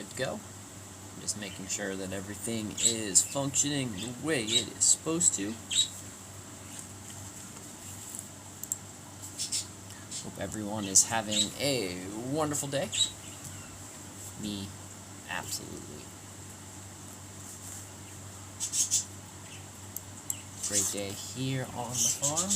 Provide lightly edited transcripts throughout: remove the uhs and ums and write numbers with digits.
good to go. Just making sure that everything is functioning the way it is supposed to. Hope everyone is having a wonderful day. Me, absolutely. Great day here on the farm.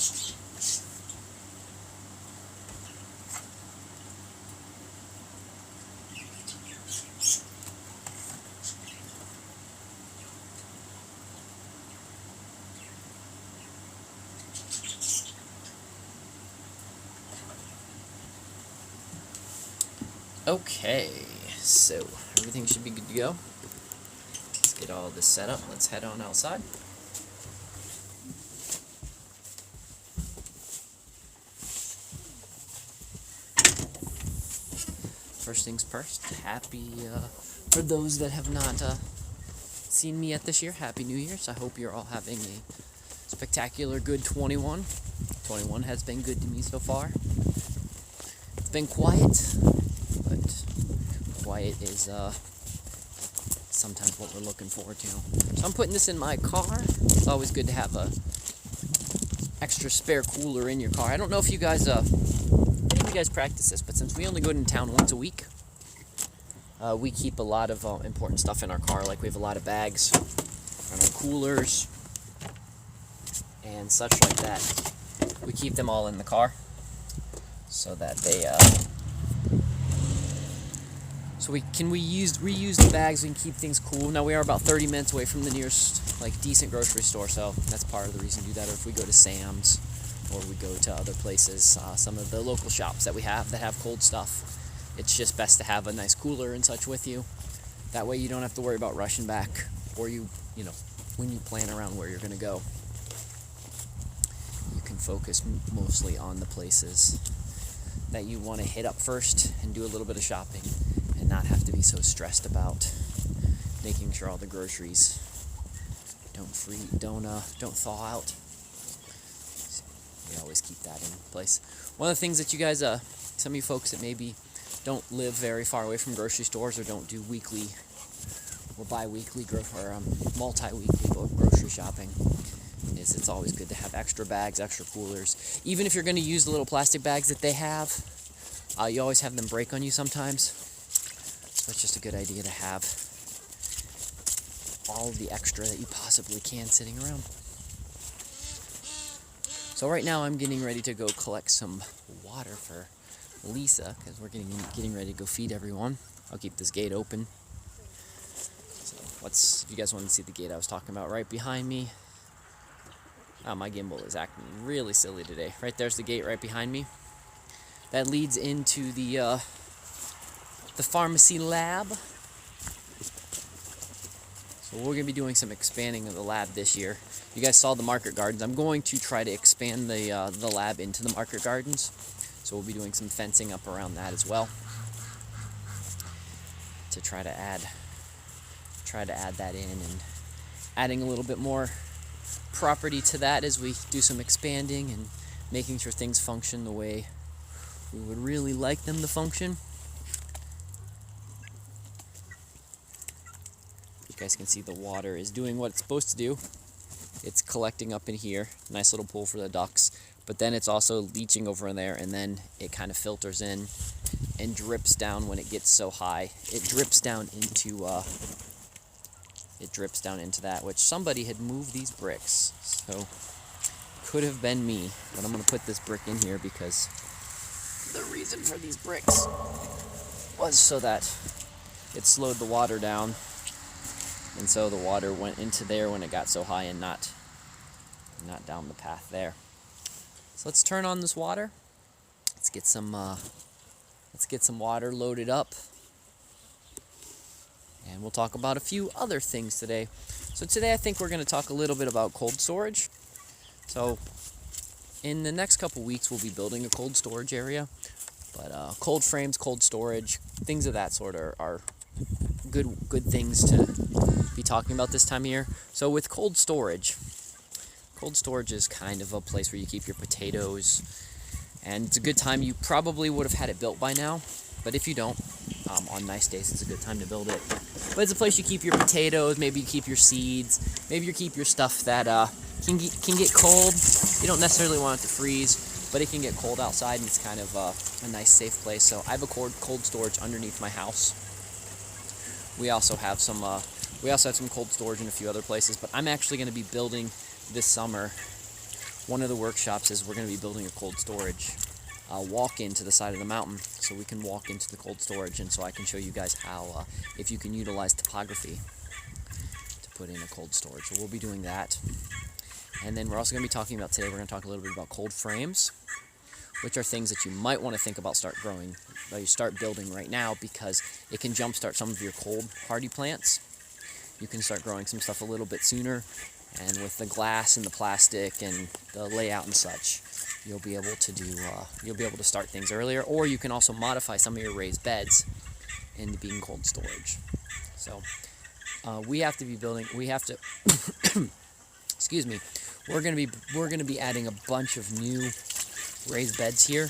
Okay, so everything should be good to go. Let's get all this set up. Let's head on outside. First things first, happy, for those that have not seen me yet this year, Happy New Year's. I hope you're all having a spectacular good 21. 21 has been good to me so far. It's been quiet. But quiet is sometimes what we're looking forward to. So I'm putting this in my car. It's always good to have a extra spare cooler in your car. I don't know if you guys, any of you guys practice this, but since we only go to town once a week, we keep a lot of important stuff in our car. Like we have a lot of bags and our coolers and such like that. We keep them all in the car so that they so we can reuse the bags. We can keep things cool. Now we are about 30 minutes away from the nearest decent grocery store, so that's part of the reason to do that. Or if we go to Sam's, or we go to other places, some of the local shops that we have that have cold stuff, it's just best to have a nice cooler and such with you. That way you don't have to worry about rushing back, or you know, when you plan around where you're going to go, you can focus mostly on the places that you want to hit up first and do a little bit of shopping, and not have to be so stressed about making sure all the groceries don't thaw out. So we always keep that in place. One of the things that you guys, some of you folks that maybe don't live very far away from grocery stores or don't do weekly or bi-weekly or multi-weekly grocery shopping, is it's always good to have extra bags, extra coolers. Even if you're going to use the little plastic bags that they have, you always have them break on you sometimes. So it's just a good idea to have all of the extra that you possibly can sitting around. So right now I'm getting ready to go collect some water for Lisa, because we're getting ready to go feed everyone. I'll keep this gate open. So if you guys want to see the gate I was talking about, right behind me. My gimbal is acting really silly today. Right there's the gate right behind me. That leads into the Farmacy Lab. So we're going to be doing some expanding of the lab this year. You guys saw the market gardens. I'm going to try to expand the lab into the market gardens. So we'll be doing some fencing up around that as well, to try to add that in, and adding a little bit more property to that as we do some expanding and making sure things function the way we would really like them to function. You guys can see the water is doing what it's supposed to do. It's collecting up in here, nice little pool for the ducks, but then it's also leaching over in there, and then it kind of filters in and drips down when it gets so high. It drips down into that, which somebody had moved these bricks, so could have been me, but I'm going to put this brick in here because the reason for these bricks was so that it slowed the water down, and so the water went into there when it got so high, and not down the path there. So let's turn on this water. Let's get some water loaded up, and we'll talk about a few other things today. So today I think we're going to talk a little bit about cold storage. So in the next couple weeks we'll be building a cold storage area, but cold frames, cold storage, things of that sort are good things to be talking about this time of year. So with cold storage is kind of a place where you keep your potatoes, and it's a good time. You probably would have had it built by now, but if you don't, On nice days, it's a good time to build it. But it's a place you keep your potatoes, maybe you keep your seeds, maybe you keep your stuff that can get cold. You don't necessarily want it to freeze, but it can get cold outside, and it's kind of a nice, safe place. So I have a cold storage underneath my house. We also have some cold storage in a few other places, but I'm actually going to be building this summer. One of the workshops is we're going to be building a cold storage walk-in to the side of the mountain, so we can walk into the cold storage, and so I can show you guys how, if you can utilize topography to put in a cold storage. So we'll be doing that. And then we're also going to be talking about today, we're going to talk a little bit about cold frames, which are things that you might want to think about start building right now, because it can jumpstart some of your cold hardy plants. You can start growing some stuff a little bit sooner, and with the glass and the plastic and the layout and such, you'll be able to start things earlier. Or you can also modify some of your raised beds into being cold storage. So excuse me, we're gonna be adding a bunch of new raised beds here.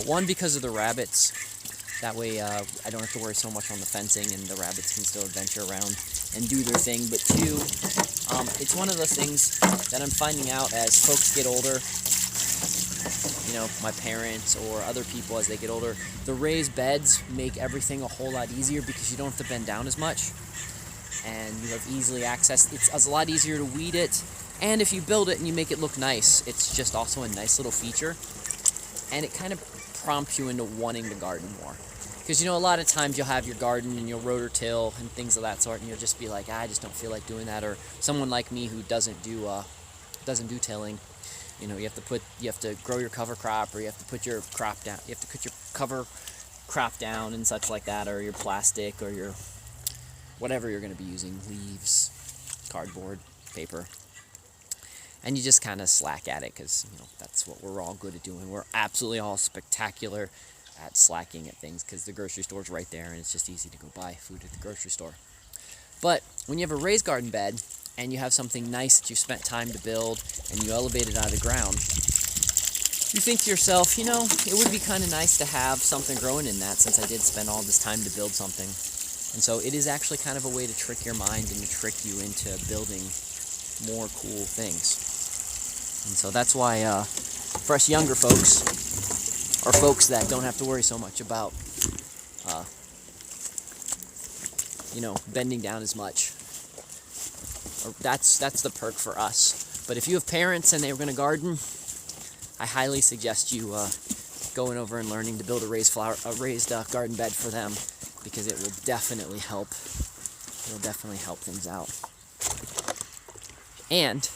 One, because of the rabbits. That way I don't have to worry so much on the fencing, and the rabbits can still adventure around and do their thing. But two, it's one of those things that I'm finding out as folks get older, my parents or other people as they get older, the raised beds make everything a whole lot easier because you don't have to bend down as much, and you have easily access. It's a lot easier to weed it, and if you build it and you make it look nice, it's just also a nice little feature, and it kind of prompts you into wanting to garden more. Because a lot of times you'll have your garden and you'll rotor-till and things of that sort, and you'll just be like, I just don't feel like doing that. Or someone like me who doesn't do tilling, you have to grow your cover crop, or you have to put your crop down. You have to put your cover crop down and such like that, or your plastic, or your whatever you're going to be using, leaves, cardboard, paper. And you just kind of slack at it, because that's what we're all good at doing. We're absolutely all spectacular at slacking at things, because the grocery store's right there, and it's just easy to go buy food at the grocery store. But when you have a raised garden bed, and you have something nice that you spent time to build, and you elevate it out of the ground, you think to yourself, it would be kind of nice to have something growing in that, since I did spend all this time to build something. And so it is actually kind of a way to trick your mind and to trick you into building more cool things. And so that's why, for us younger folks, or folks that don't have to worry so much about, bending down as much, that's the perk for us. But if you have parents and they're going to garden, I highly suggest you going over and learning to build a raised garden bed for them, because it will definitely help. It'll definitely help things out. And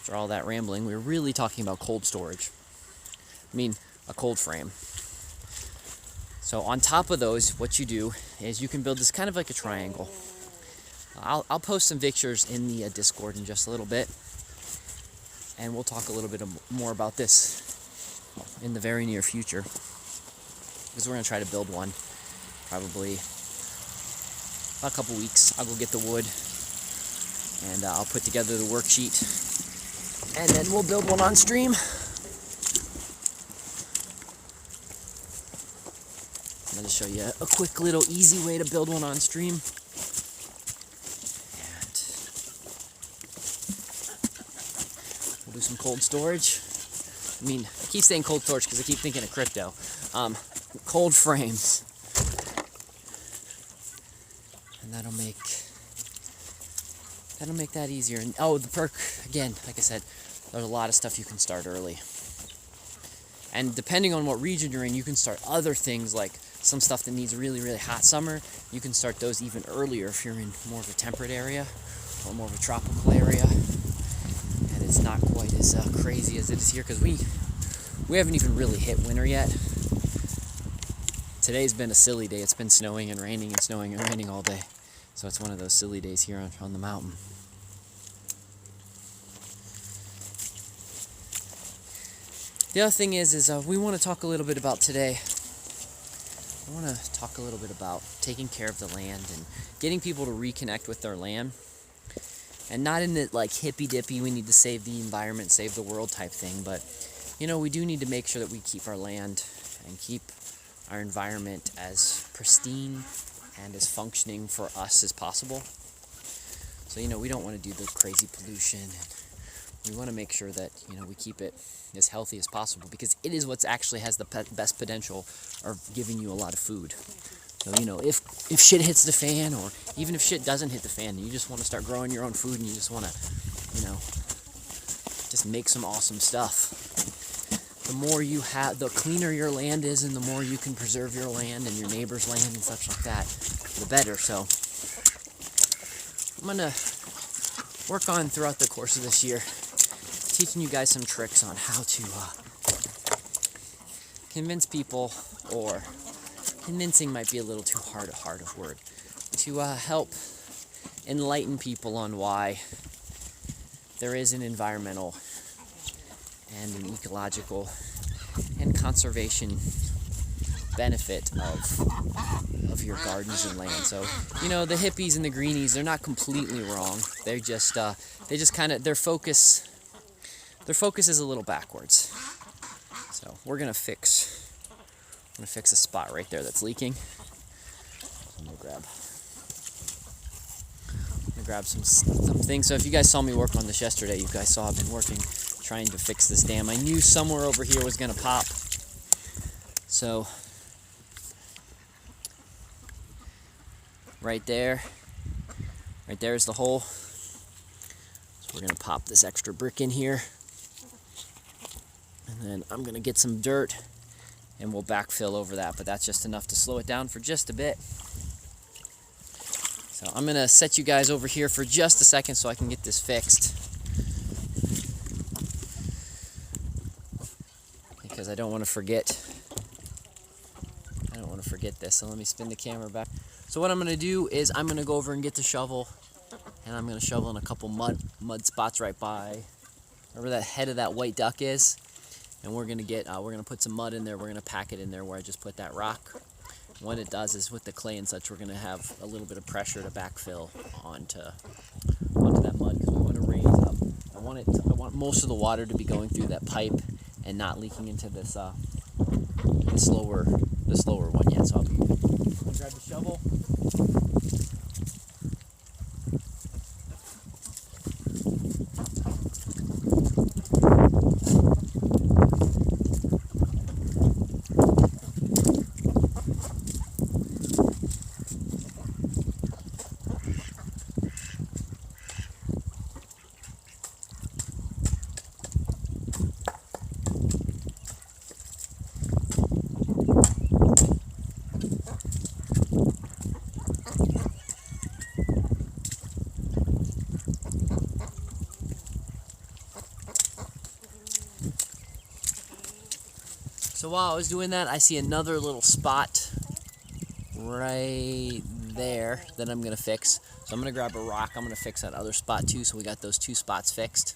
after all that rambling, we're really talking about cold storage. A cold frame. So on top of those, what you do is you can build this kind of like a triangle. I'll post some pictures in the Discord in just a little bit, and we'll talk a little bit more about this in the very near future, because we're going to try to build one probably a couple weeks. I'll go get the wood, and I'll put together the worksheet, and then we'll build one on stream. I'll just show you a quick little easy way to build one on stream. And we'll do some cold storage. I keep saying cold storage because I keep thinking of crypto. Cold frames. And that'll make that easier. And the perk, again, like I said, there's a lot of stuff you can start early. And depending on what region you're in, you can start other things, like some stuff that needs a really, really hot summer. You can start those even earlier if you're in more of a temperate area or more of a tropical area. And it's not quite as crazy as it is here, because we haven't even really hit winter yet. Today's been a silly day. It's been snowing and raining all day. So it's one of those silly days here on the mountain. The other thing is we want to talk a little bit about today. I want to talk a little bit about taking care of the land and getting people to reconnect with their land. And not in the hippy-dippy, we need to save the environment, save the world type thing, but we do need to make sure that we keep our land and keep our environment as pristine and as functioning for us as possible. So, we don't want to do the crazy pollution, and we want to make sure that, we keep it as healthy as possible, because it is what's actually has the best potential of giving you a lot of food. So, if shit hits the fan, or even if shit doesn't hit the fan, and you just want to start growing your own food, and you just want to, just make some awesome stuff. The more you have, the cleaner your land is, and the more you can preserve your land and your neighbor's land and such like that, the better. So I'm going to work on throughout the course of this year, teaching you guys some tricks on how to convince people, or convincing might be a little too hard of word, to help enlighten people on why there is an environmental and an ecological and conservation benefit of your gardens and land. So, the hippies and the greenies, they're not completely wrong. They're just kind of, their focus is a little backwards. So we're gonna fix a spot right there that's leaking. I'm gonna grab some things. So if you guys saw me work on this yesterday, you guys saw I've been working trying to fix this dam. I knew somewhere over here was gonna pop. So right there is the hole. So we're gonna pop this extra brick in here, and then I'm gonna get some dirt and we'll backfill over that, but that's just enough to slow it down for just a bit. So I'm gonna set you guys over here for just a second so I can get this fixed, because I don't want to forget this. So let me spin the camera back. So what I'm gonna do is I'm gonna go over and get the shovel, and I'm gonna shovel in a couple mud spots right by wherever that head of that white duck is, and we're gonna put some mud in there. We're gonna pack it in there where I just put that rock. What it does is, with the clay and such, we're gonna have a little bit of pressure to backfill onto that mud, because we want to raise up. I want most of the water to be going through that pipe and not leaking into this the slower one yet. So I'll grab the shovel. So while I was doing that, I see another little spot right there that I'm gonna fix. So I'm gonna grab a rock, I'm gonna fix that other spot too, so we got those two spots fixed.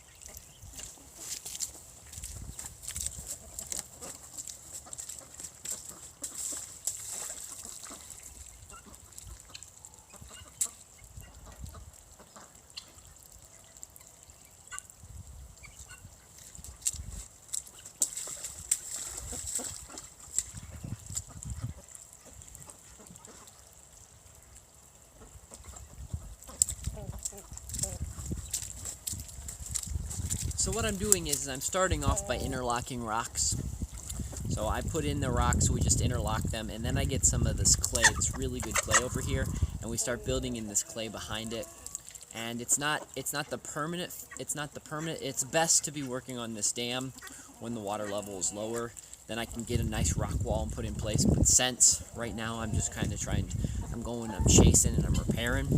So what I'm doing is I'm starting off by interlocking rocks. So I put in the rocks, we just interlock them, and then I get some of this clay, this really good clay over here, and we start building in this clay behind it. And it's not the permanent. It's best to be working on this dam when the water level is lower. Then I can get a nice rock wall and put in place. But since right now I'm just kind of I'm chasing and I'm repairing.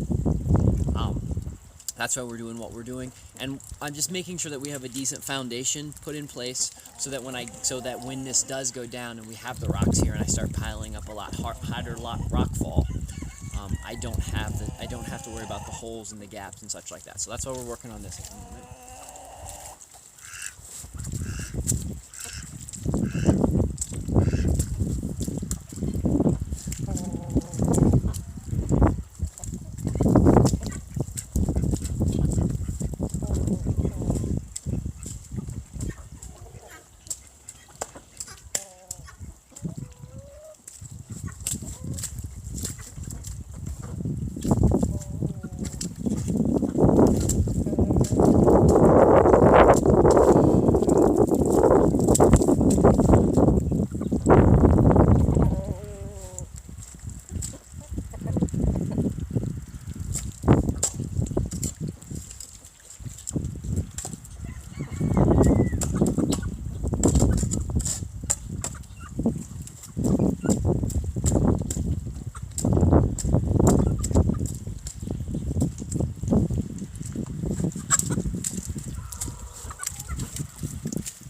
That's why we're doing what we're doing, and I'm just making sure that we have a decent foundation put in place, so that when this does go down and we have the rocks here and I start piling up a lot harder rock fall, I don't have to worry about the holes and the gaps and such like that. So that's why we're working on this at the moment.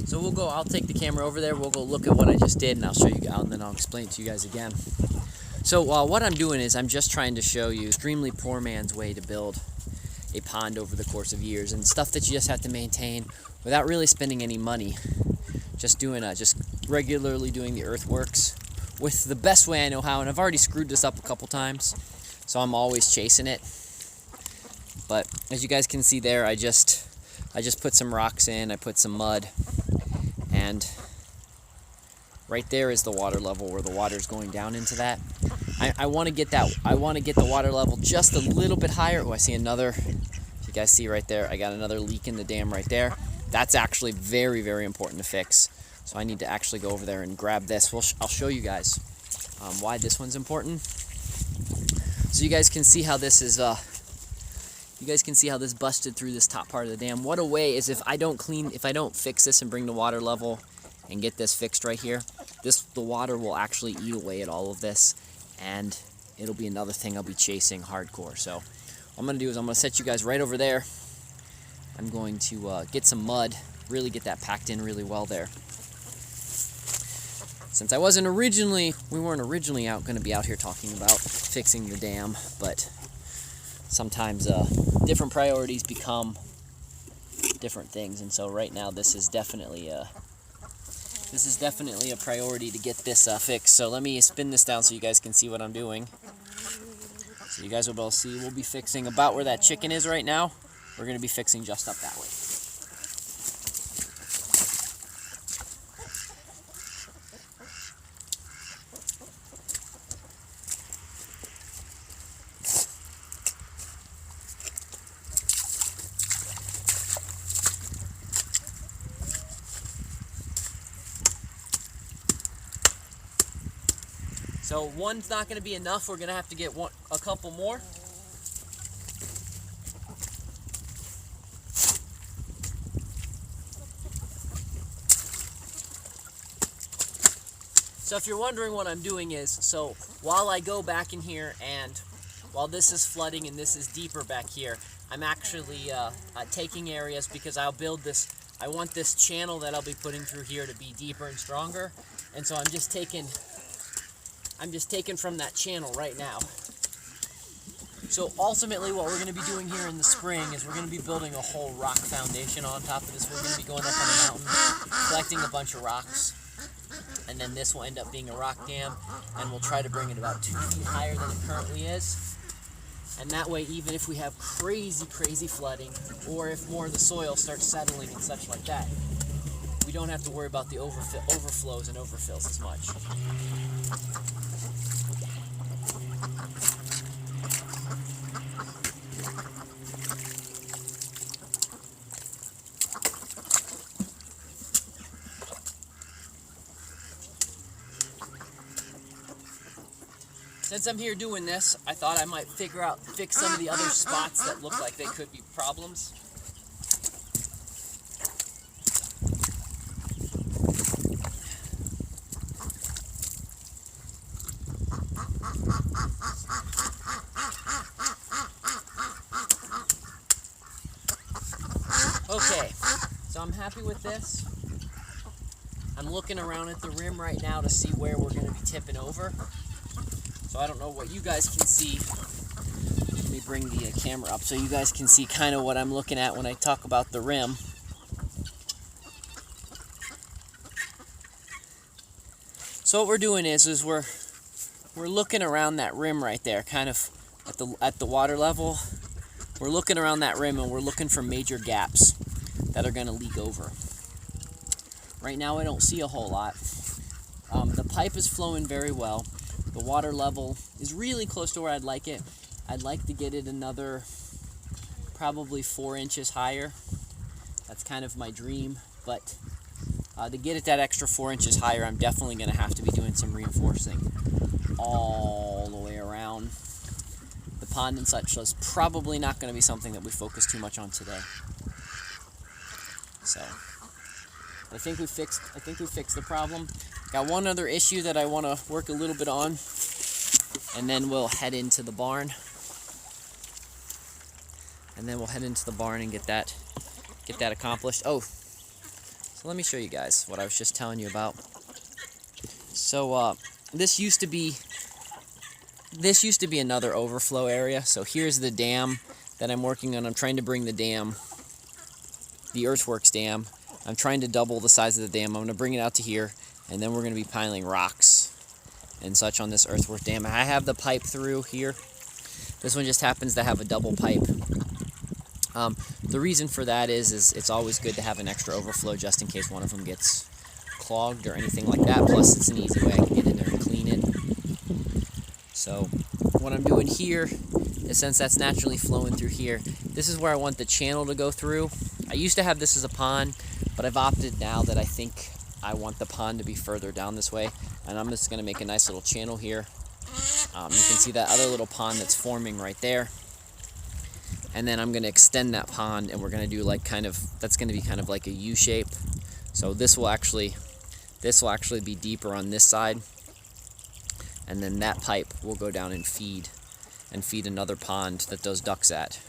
So I'll take the camera over there, we'll go look at what I just did, and I'll show you, and then I'll explain it to you guys again. So what I'm doing is I'm just trying to show you extremely poor man's way to build a pond over the course of years, and stuff that you just have to maintain without really spending any money. Just regularly doing the earthworks with the best way I know how, and I've already screwed this up a couple times, so I'm always chasing it. But as you guys can see there, I just put some rocks in, I put some mud, and right there is the water level where the water's going down into that. I want to get the water level just a little bit higher. Oh, I see another. You guys see right there, I got another leak in the dam right there. That's actually very, very important to fix. So I need to actually go over there and grab this. I'll show you guys why this one's important. So you guys can see how this is. You guys can see how this busted through this top part of the dam. What a way is if I don't fix this and bring the water level and get this fixed right here, the water will actually eat away at all of this, and it'll be another thing I'll be chasing hardcore. So what I'm gonna do is I'm gonna set you guys right over there. I'm going to get some mud, really get that packed in really well there. Since we weren't originally gonna be out here talking about fixing the dam, but sometimes different priorities become different things, and so right now this is definitely a priority to get this fixed. So let me spin this down so you guys can see what I'm doing. So you guys will be able to see we'll be fixing about where that chicken is right now. We're going to be fixing just up that way. So one's not going to be enough. We're going to have to get a couple more. So if you're wondering what I'm doing is, so while I go back in here and while this is flooding and this is deeper back here, I'm actually taking areas because I'll build this. I want this channel that I'll be putting through here to be deeper and stronger, and so I'm just taking from that channel right now. So ultimately what we're going to be doing here in the spring is we're going to be building a whole rock foundation on top of this. We're going to be going up on a mountain, collecting a bunch of rocks, and then this will end up being a rock dam, and we'll try to bring it about 2 feet higher than it currently is. And that way, even if we have crazy flooding, or if more of the soil starts settling and such like that, we don't have to worry about the overflows and overfills as much. Since I'm here doing this, I thought I might fix some of the other spots that look like they could be problems. Okay, so I'm happy with this. I'm looking around at the rim right now to see where we're going to be tipping over. So I don't know what you guys can see. Let me bring the camera up so you guys can see kind of what I'm looking at when I talk about the rim. So what we're doing is we're looking around that rim right there, kind of at the water level. We're looking around that rim and we're looking for major gaps that are going to leak over. Right now I don't see a whole lot. The pipe is flowing very well. The water level is really close to where I'd like it. I'd like to get it another probably 4 inches higher. That's kind of my dream, but to get it that extra 4 inches higher, I'm definitely going to have to be doing some reinforcing all the way around the pond and such. So it's probably not going to be something that we focus too much on today. So I think we fixed the problem. Got one other issue that I want to work a little bit on, and then we'll head into the barn. And get that accomplished. Oh, So let me show you guys what I was just telling you about. So this used to be another overflow area. So here's the dam that I'm working on. I'm trying to bring the dam, the earthworks dam, I'm trying to double the size of the dam. I'm going to bring it out to here, and then we're going to be piling rocks and such on this earthwork dam. I have the pipe through here. This one just happens to have a double pipe. The reason for that is it's always good to have an extra overflow just in case one of them gets clogged or anything like that. Plus, it's an easy way I can get in there and clean it. So what I'm doing here is, since that's naturally flowing through here, this is where I want the channel to go through. I used to have this as a pond, but I've opted now that I think I want the pond to be further down this way, and I'm just going to make a nice little channel here. You can see that other little pond that's forming right there, and then I'm going to extend that pond, and we're going to do like that's going to be kind of like a U shape. So this will actually be deeper on this side, and then that pipe will go down and feed another pond that those ducks at.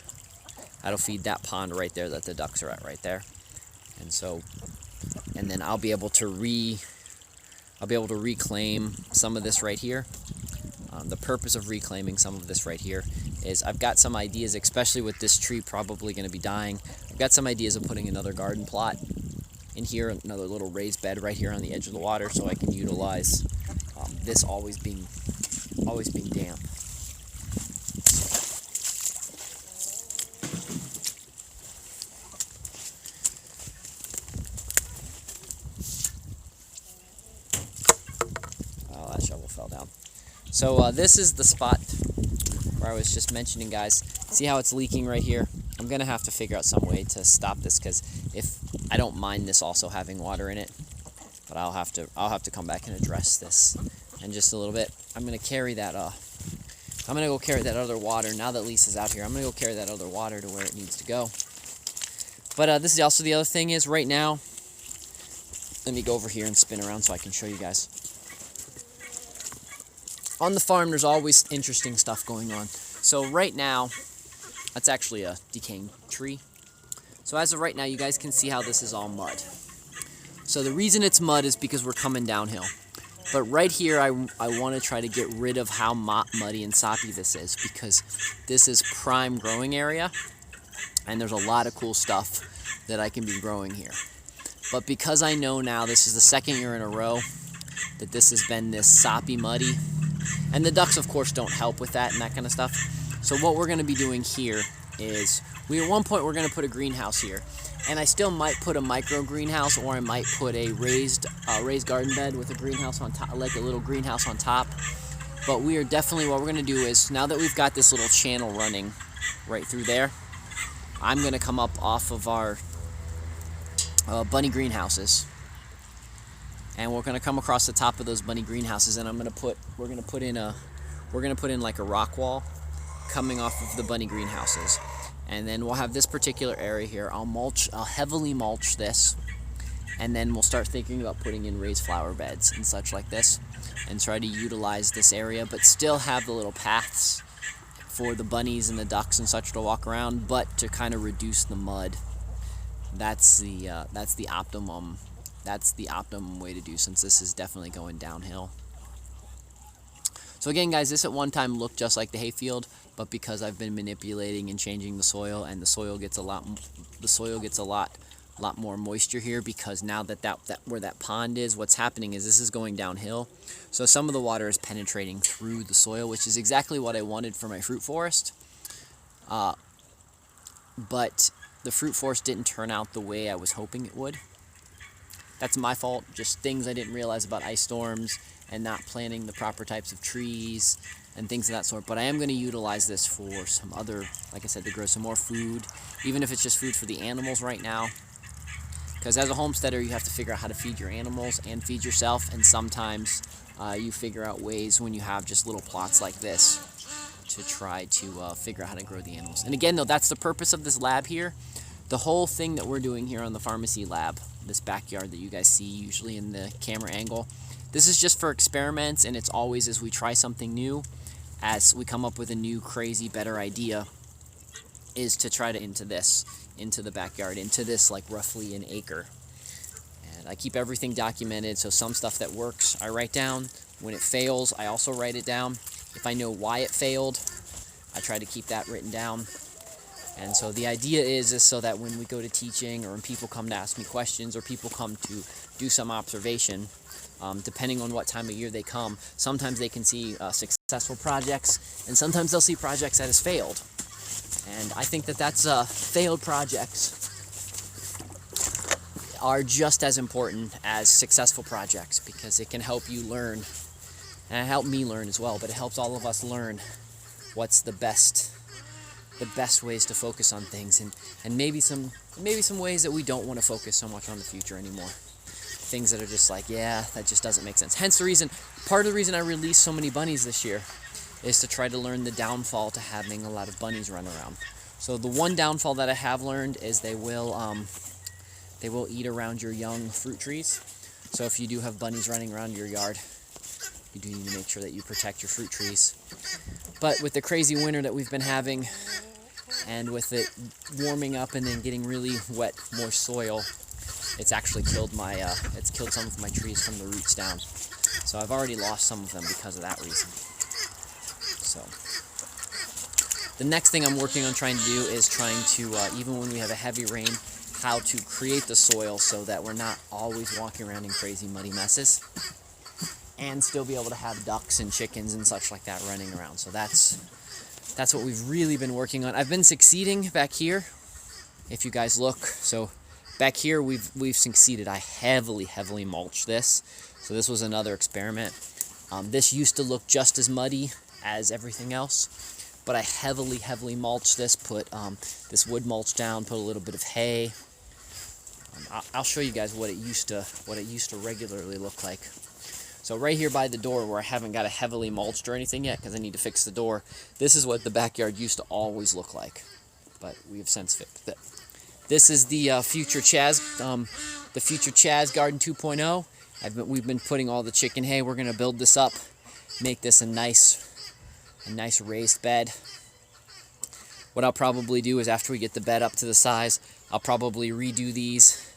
That'll feed that pond right there that the ducks are at right there. And then I'll be able to reclaim some of this right here. The purpose of reclaiming some of this right here is I've got some ideas, especially with this tree probably going to be dying. I've got some ideas of putting another garden plot in here, another little raised bed right here on the edge of the water, so I can utilize this always being damp. Oh, that shovel fell down. So this is the spot where I was just mentioning, guys. See how it's leaking right here? I'm gonna have to figure out some way to stop this, because if I don't mind this also having water in it, but I'll have to come back and address this in just a little bit. I'm gonna carry that. I'm gonna go carry that other water now that Lisa's out here. I'm gonna go carry that other water to where it needs to go. But this is also the other thing is right now. Let me go over here and spin around so I can show you guys. On the farm, there's always interesting stuff going on. So right now, that's actually a decaying tree. So as of right now, you guys can see how this is all mud. So the reason it's mud is because we're coming downhill. But right here, I want to try to get rid of how muddy and soppy this is, because this is prime growing area, and there's a lot of cool stuff that I can be growing here. But because I know now this is the second year in a row that this has been this soppy, muddy, and the ducks, of course, don't help with that and that kind of stuff. So what we're going to be doing here is, at one point we're going to put a greenhouse here. And I still might put a micro greenhouse, or I might put a raised garden bed with a greenhouse on top, like a little greenhouse on top. But we are definitely, what we're going to do is, now that we've got this little channel running right through there, I'm going to come up off of our bunny greenhouses. And we're going to come across the top of those bunny greenhouses, and we're going to put in like a rock wall coming off of the bunny greenhouses. And then we'll have this particular area here. I'll heavily mulch this, and then we'll start thinking about putting in raised flower beds and such like this, and try to utilize this area, but still have the little paths for the bunnies and the ducks and such to walk around, but to kind of reduce the mud. That's the optimum way to do, since this is definitely going downhill. So again, guys, this at one time looked just like the hayfield, but because I've been manipulating and changing the soil, and the soil gets a lot more moisture here, because now that where that pond is, what's happening is this is going downhill. So some of the water is penetrating through the soil, which is exactly what I wanted for my fruit forest. But the fruit forest didn't turn out the way I was hoping it would. That's my fault, just things I didn't realize about ice storms and not planting the proper types of trees and things of that sort. But I am going to utilize this for some other, like I said, to grow some more food, even if it's just food for the animals right now. Because as a homesteader, you have to figure out how to feed your animals and feed yourself, and sometimes you figure out ways when you have just little plots like this to try to figure out how to grow the animals. And again, though, that's the purpose of this lab here. The whole thing that we're doing here on the Farmacy Lab, this backyard that you guys see usually in the camera angle, this is just for experiments, and it's always as we try something new, as we come up with a new, crazy, better idea, is to try to into the backyard, into this like roughly an acre. And I keep everything documented, so some stuff that works I write down. When it fails, I also write it down. If I know why it failed, I try to keep that written down. And so the idea is so that when we go to teaching, or when people come to ask me questions, or people come to do some observation, depending on what time of year they come, sometimes they can see successful projects, and sometimes they'll see projects that has failed. And I think that failed projects are just as important as successful projects, because it can help you learn, and it helped me learn as well, but it helps all of us learn what's the best ways to focus on things, and maybe some ways that we don't want to focus so much on the future anymore. Things that are just like, yeah, that just doesn't make sense. Hence part of the reason I released so many bunnies this year is to try to learn the downfall to having a lot of bunnies run around. So the one downfall that I have learned is they will eat around your young fruit trees. So if you do have bunnies running around your yard, you do need to make sure that you protect your fruit trees. But with the crazy winter that we've been having, and with it warming up and then getting really wet, moist soil, it's actually killed it's killed some of my trees from the roots down. So I've already lost some of them because of that reason. So the next thing I'm working on trying to do is trying to, even when we have a heavy rain, how to create the soil so that we're not always walking around in crazy muddy messes, and still be able to have ducks and chickens and such like that running around. So that's what we've really been working on. I've been succeeding back here, if you guys look. So back here we've succeeded. I heavily mulched this. So this was another experiment. This used to look just as muddy as everything else, but I heavily mulched this, put this wood mulch down, put a little bit of hay. I'll show you guys what it used to regularly look like. So right here by the door, where I haven't got it heavily mulched or anything yet because I need to fix the door, this is what the backyard used to always look like, but we have since fixed it. This is the future Chaz Garden 2.0. We've been putting all the chicken hay. We're gonna build this up, make this a nice raised bed. What I'll probably do is, after we get the bed up to the size, I'll probably redo these,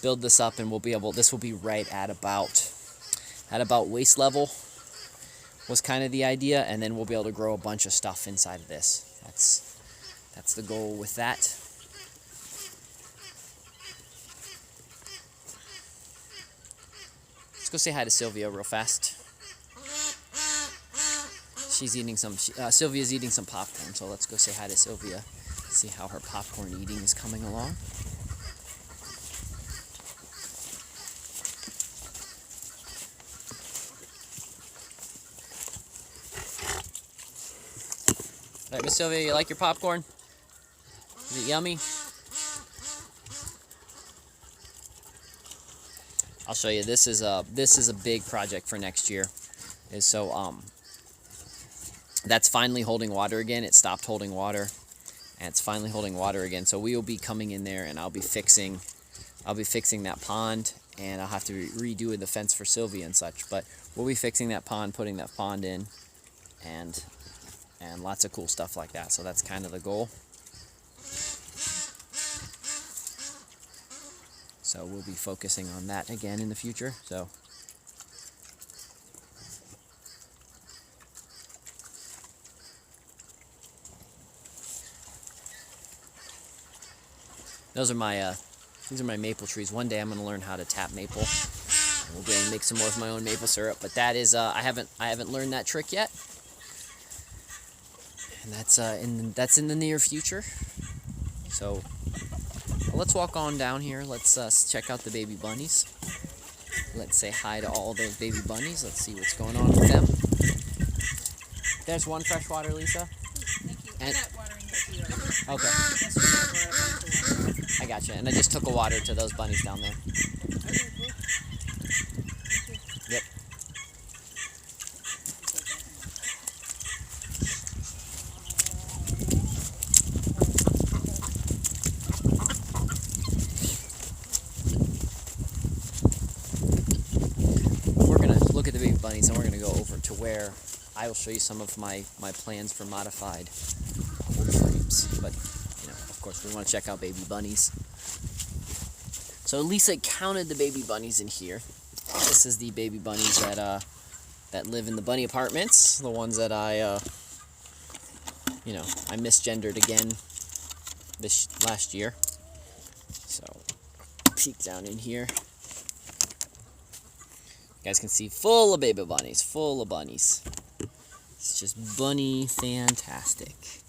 build this up, and this will be right at about waist level, was kind of the idea, and then we'll be able to grow a bunch of stuff inside of this. That's the goal with that. Let's go say hi to Sylvia real fast. She's eating Sylvia's eating some popcorn, so let's go say hi to Sylvia, see how her popcorn eating is coming along. All right, Miss Sylvia, you like your popcorn? Is it yummy? I'll show you. This is a big project for next year. That's finally holding water again. It stopped holding water, and it's finally holding water again. So we will be coming in there, and I'll be fixing that pond, and I'll have to redo the fence for Sylvia and such. But we'll be fixing that pond, putting that pond in, and lots of cool stuff like that. So that's kind of the goal. So we'll be focusing on that again in the future. So these are my maple trees. One day I'm going to learn how to tap maple, and we'll be able to make some more of my own maple syrup. But that is I haven't learned that trick yet. And that's in the near future. So let's walk on down here. Let's check out the baby bunnies. Let's say hi to all those baby bunnies. Let's see what's going on with them. There's one fresh water, Lisa. Thank you. I'm not watering it either. Okay. Yes, I gotcha. And I just took a water to those bunnies down there. okay, cool. Yep. We're going to look at the baby bunnies, and we're going to go over to where I will show you some of my plans for modified wood frames. But, of course, we want to check out baby bunnies. So Lisa counted the baby bunnies in here. This is the baby bunnies that live in the bunny apartments. The ones that I misgendered again this last year. So, peek down in here. You guys can see full of baby bunnies, full of bunnies. It's just bunny fantastic.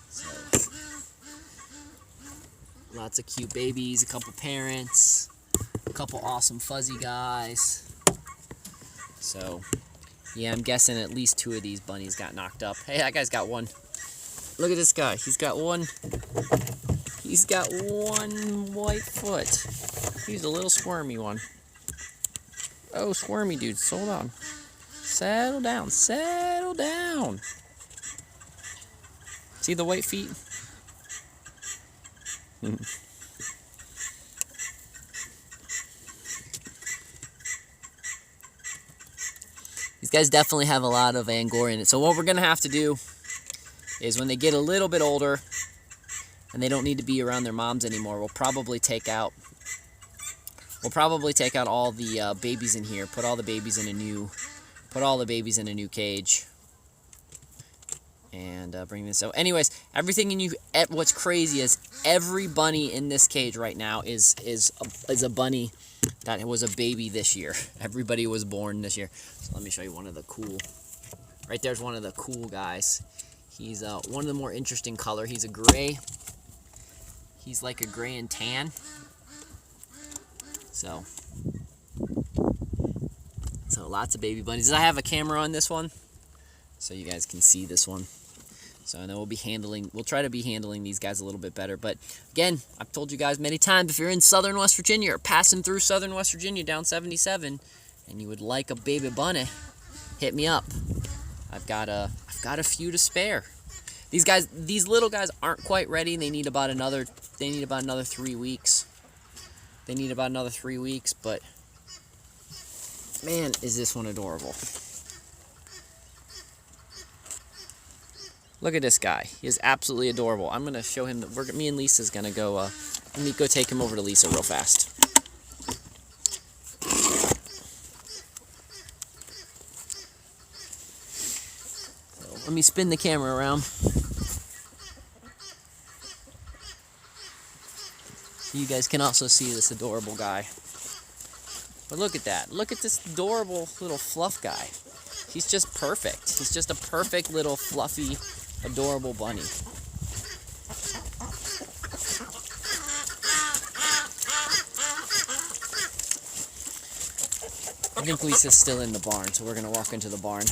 So, lots of cute babies, a couple parents, a couple awesome fuzzy guys. So, yeah, I'm guessing at least 2 of these bunnies got knocked up. Hey, that guy's got one. Look at this guy. He's got one white foot. He's a little squirmy one. Oh, squirmy dude, hold on. Settle down, settle down. See the white feet? These guys definitely have a lot of Angora in it. So what we're going to have to do is when they get a little bit older and they don't need to be around their moms anymore, we'll probably take out all the babies in here, put all the babies in a new cage, and bring this. So anyways, everything in you, what's crazy is every bunny in this cage right now is a bunny that was a baby this year. Everybody was born this year. So let me show you one of the cool. Right there's one of the cool guys. He's one of the more interesting color. He's a gray. He's like a gray and tan. So lots of baby bunnies. I have a camera on this one, so you guys can see this one. So I know we'll try to be handling these guys a little bit better. But again, I've told you guys many times, if you're in southern West Virginia or passing through southern West Virginia down 77 and you would like a baby bunny, hit me up. I've got a few to spare. These little guys aren't quite ready. They need about another 3 weeks. But man, is this one adorable. Look at this guy. He is absolutely adorable. I'm going to show him that me and Lisa's going to go, let me go take him over to Lisa real fast. So, let me spin the camera around. So you guys can also see this adorable guy. But look at that. Look at this adorable little fluff guy. He's just perfect. He's just a perfect little fluffy, adorable bunny. I think Lisa's still in the barn, so we're going to walk into the barn.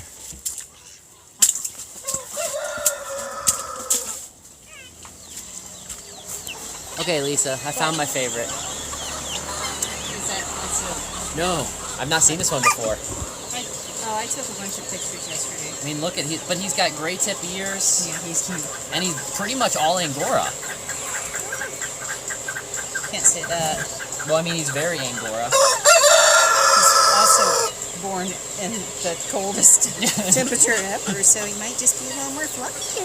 Okay, Lisa, I found my favorite. No, I've not seen this one before. I took a bunch of pictures yesterday. I mean, look at but he's got gray tip ears. Yeah, he's cute. And he's pretty much all Angora. Can't say that. Well, I mean, he's very Angora. He's also born in the coldest temperature ever, so he might just be a little more fluffy.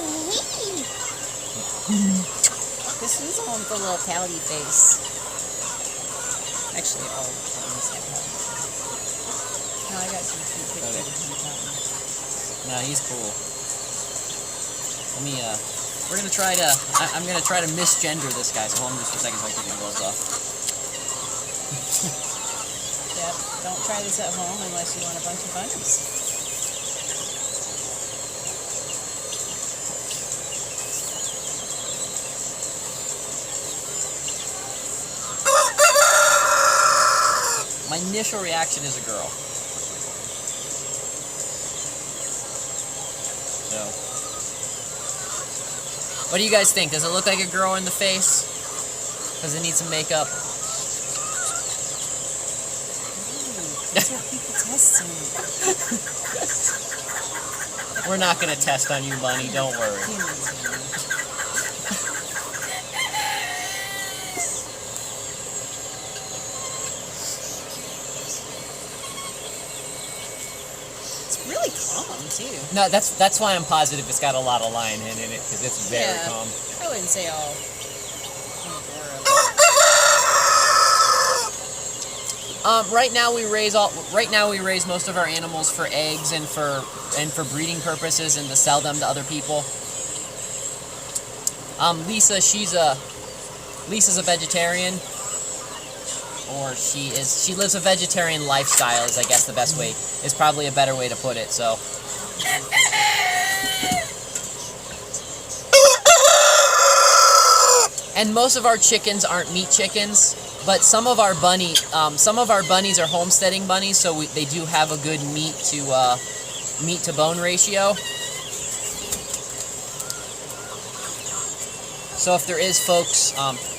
This is the one with the little pouty face. Actually, all the bunnies have pouty faces. No, I got some cute pictures of him pouting. No, he's cool. Let me, we're gonna try to, I'm gonna try to misgender this guy, so hold on just a second so I can take the gloves off. Yep, don't try this at home unless you want a bunch of bunnies. My initial reaction is a girl. So, what do you guys think? Does it look like a girl in the face? Does it need some makeup? That's what people test on. We're not gonna test on you, Bunny. Don't worry. Really calm too. No, that's why I'm positive it's got a lot of lion hen in it, because it's very calm. I wouldn't say all. Right now we raise most of our animals for eggs and for breeding purposes and to sell them to other people. Lisa's a vegetarian, or she lives a vegetarian lifestyle, is I guess the best way, is probably a better way to put it. So. And most of our chickens aren't meat chickens, but some of our bunnies are homesteading bunnies, so they do have a good meat to bone ratio. So if there is folks,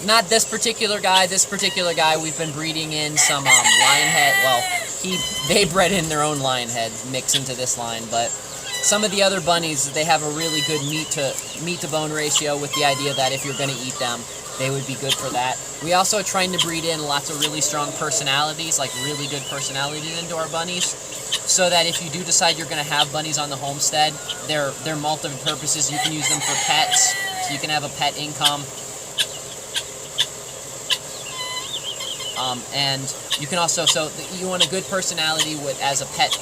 not this particular guy, we've been breeding in some lion head. Well, they bred in their own lion head mix into this line, but some of the other bunnies, they have a really good meat to bone ratio, with the idea that if you're going to eat them, they would be good for that. We also are trying to breed in lots of really strong personalities, like really good personalities into our bunnies, so that if you do decide you're going to have bunnies on the homestead, they're multiple purposes. You can use them for pets, so you can have a pet income. And you can also, so you want a good personality as a pet,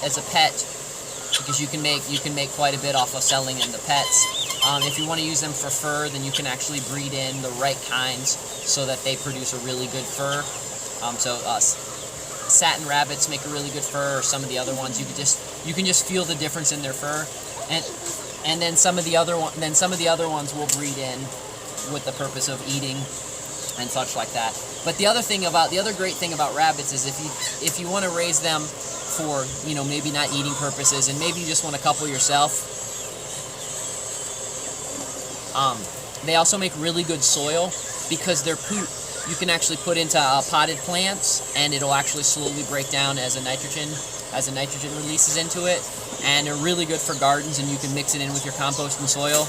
because you can make quite a bit off of selling them to pets. If you want to use them for fur, then you can actually breed in the right kinds so that they produce a really good fur. Satin rabbits make a really good fur, or some of the other ones you can just feel the difference in their fur, and then some of the other ones will breed in with the purpose of eating and such like that. But the other great thing about rabbits is if you want to raise them for, maybe not eating purposes, and maybe you just want a couple yourself, they also make really good soil, because their poop you can actually put into potted plants, and it'll actually slowly break down as the nitrogen releases into it, and they're really good for gardens, and you can mix it in with your compost and soil.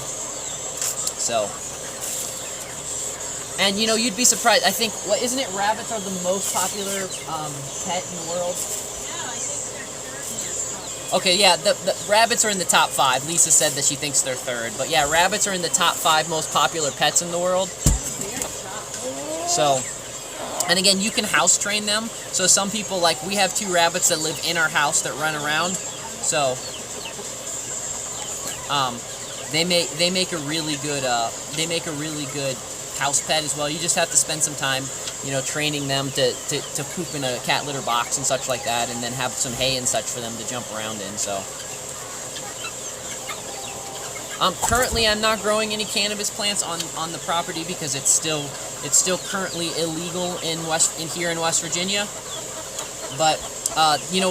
So, and you'd be surprised. I think, isn't it rabbits are the most popular pet in the world? Okay, yeah, the rabbits are in the top 5. Lisa said that she thinks they're third. But yeah, rabbits are in the top 5 most popular pets in the world. So, and again, you can house train them. So some people, like, we have 2 rabbits that live in our house that run around. So, they make a really good house pet as well. You just have to spend some time, training them to poop in a cat litter box and such like that, and then have some hay and such for them to jump around in. So, currently I'm not growing any cannabis plants on the property, because it's still currently illegal here in West Virginia. But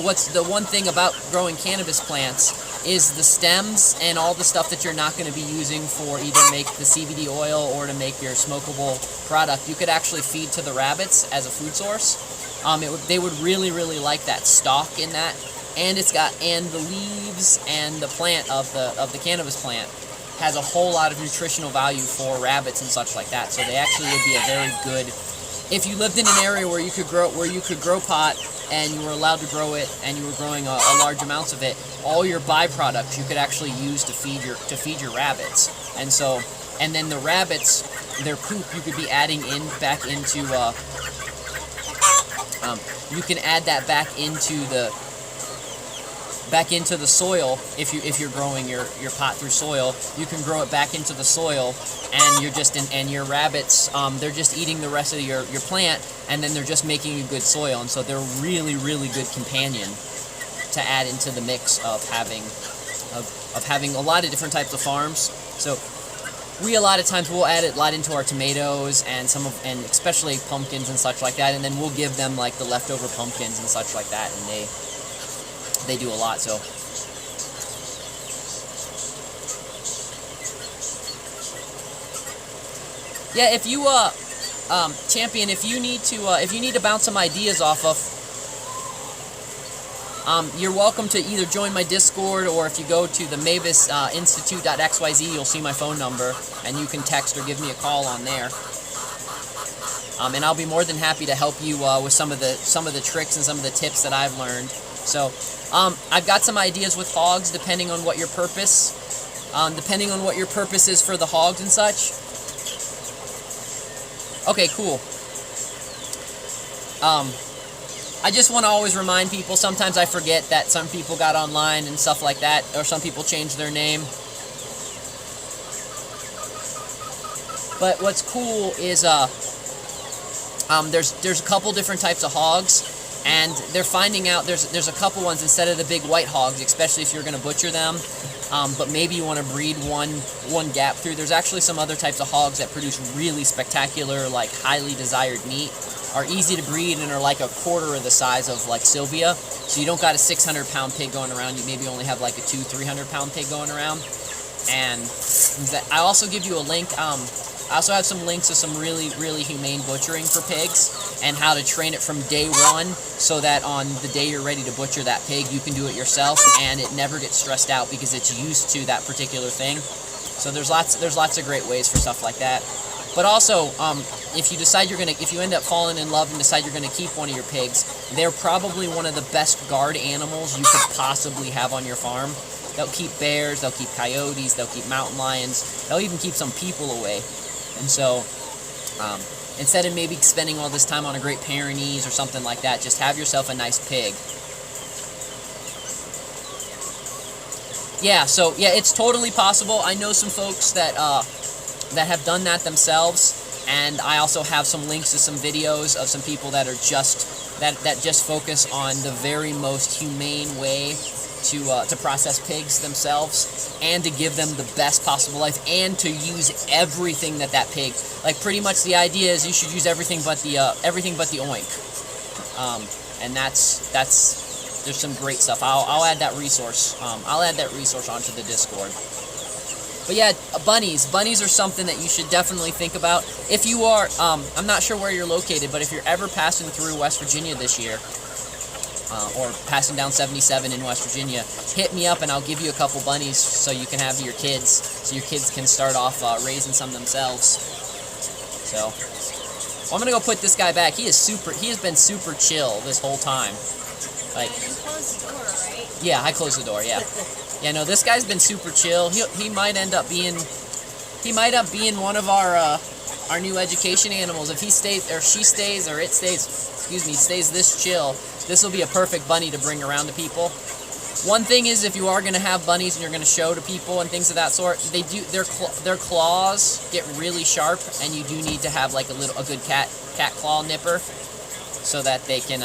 what's the one thing about growing cannabis plants is the stems and all the stuff that you're not going to be using for either make the CBD oil or to make your smokable product. You could actually feed to the rabbits as a food source. They would really, really like that stalk in that, and the leaves and the plant of the cannabis plant has a whole lot of nutritional value for rabbits and such like that. So they actually would be a very good, if you lived in an area where you could grow pot, and you were allowed to grow it, and you were growing a large amounts of it, all your byproducts you could actually use to feed your rabbits. And then the rabbits, their poop, you could be adding back into you can add that back into the soil. If you're growing your pot through soil, you can grow it back into the soil, and your rabbits, they're just eating the rest of your plant, and then they're just making a good soil, and so they're really, really good companion to add into the mix of having a lot of different types of farms. So we a lot of times will add a lot into our tomatoes and especially pumpkins and such like that, and then we'll give them like the leftover pumpkins and such like that, and they do a lot. So yeah, if you champion, if you need to bounce some ideas off of, you're welcome to either join my Discord, or if you go to the Mavis Institute.xyz, you'll see my phone number, and you can text or give me a call on there. And I'll be more than happy to help you with some of the tricks and some of the tips that I've learned So I've got some ideas with hogs depending on what your purpose is for the hogs and such. Okay, cool. I just want to always remind people, sometimes I forget that some people got online and stuff like that, or some people changed their name. But what's cool is there's a couple different types of hogs, and they're finding out there's a couple ones instead of the big white hogs, especially if you're going to butcher them. But maybe you want to breed one gap through. There's actually some other types of hogs that produce really spectacular, like highly desired meat, are easy to breed, and are like a quarter of the size of like Sylvia. So you don't got a 600-pound pig going around. You maybe only have like a 200-300-pound pig going around. And I also give you a link. I also have some links of some really, really humane butchering for pigs and how to train it from day one so that on the day you're ready to butcher that pig, you can do it yourself and it never gets stressed out because it's used to that particular thing. So there's lots of great ways for stuff like that. But also, if you end up falling in love and decide you're gonna keep one of your pigs, they're probably one of the best guard animals you could possibly have on your farm. They'll keep bears, they'll keep coyotes, they'll keep mountain lions, they'll even keep some people away. And so, instead of maybe spending all this time on a Great Pyrenees or something like that, just have yourself a nice pig. Yeah, so yeah, it's totally possible. I know some folks that have done that themselves, and I also have some links to some videos of some people that are just focus on the very most humane way to process pigs themselves and to give them the best possible life and to use everything that pig, like pretty much the idea is you should use everything but the oink, and that's there's some great stuff. I'll add that resource. I'll add that resource onto the Discord. But yeah, bunnies are something that you should definitely think about. If you are, I'm not sure where you're located, but if you're ever passing through West Virginia this year, or passing down 77 in West Virginia, hit me up and I'll give you a couple bunnies so you can have your kids, so your kids can start off raising some themselves. So, well, I'm gonna go put this guy back. He has been super chill this whole time. Like, you closed the door, right? Yeah, I closed the door. Yeah, yeah. No, this guy's been super chill. He might end up being one of our new education animals if he stays or she stays or it stays. Stays this chill. This will be a perfect bunny to bring around to people. One thing is, if you are going to have bunnies and you're going to show to people and things of that sort, their claws get really sharp, and you do need to have like a good cat claw nipper, so that they can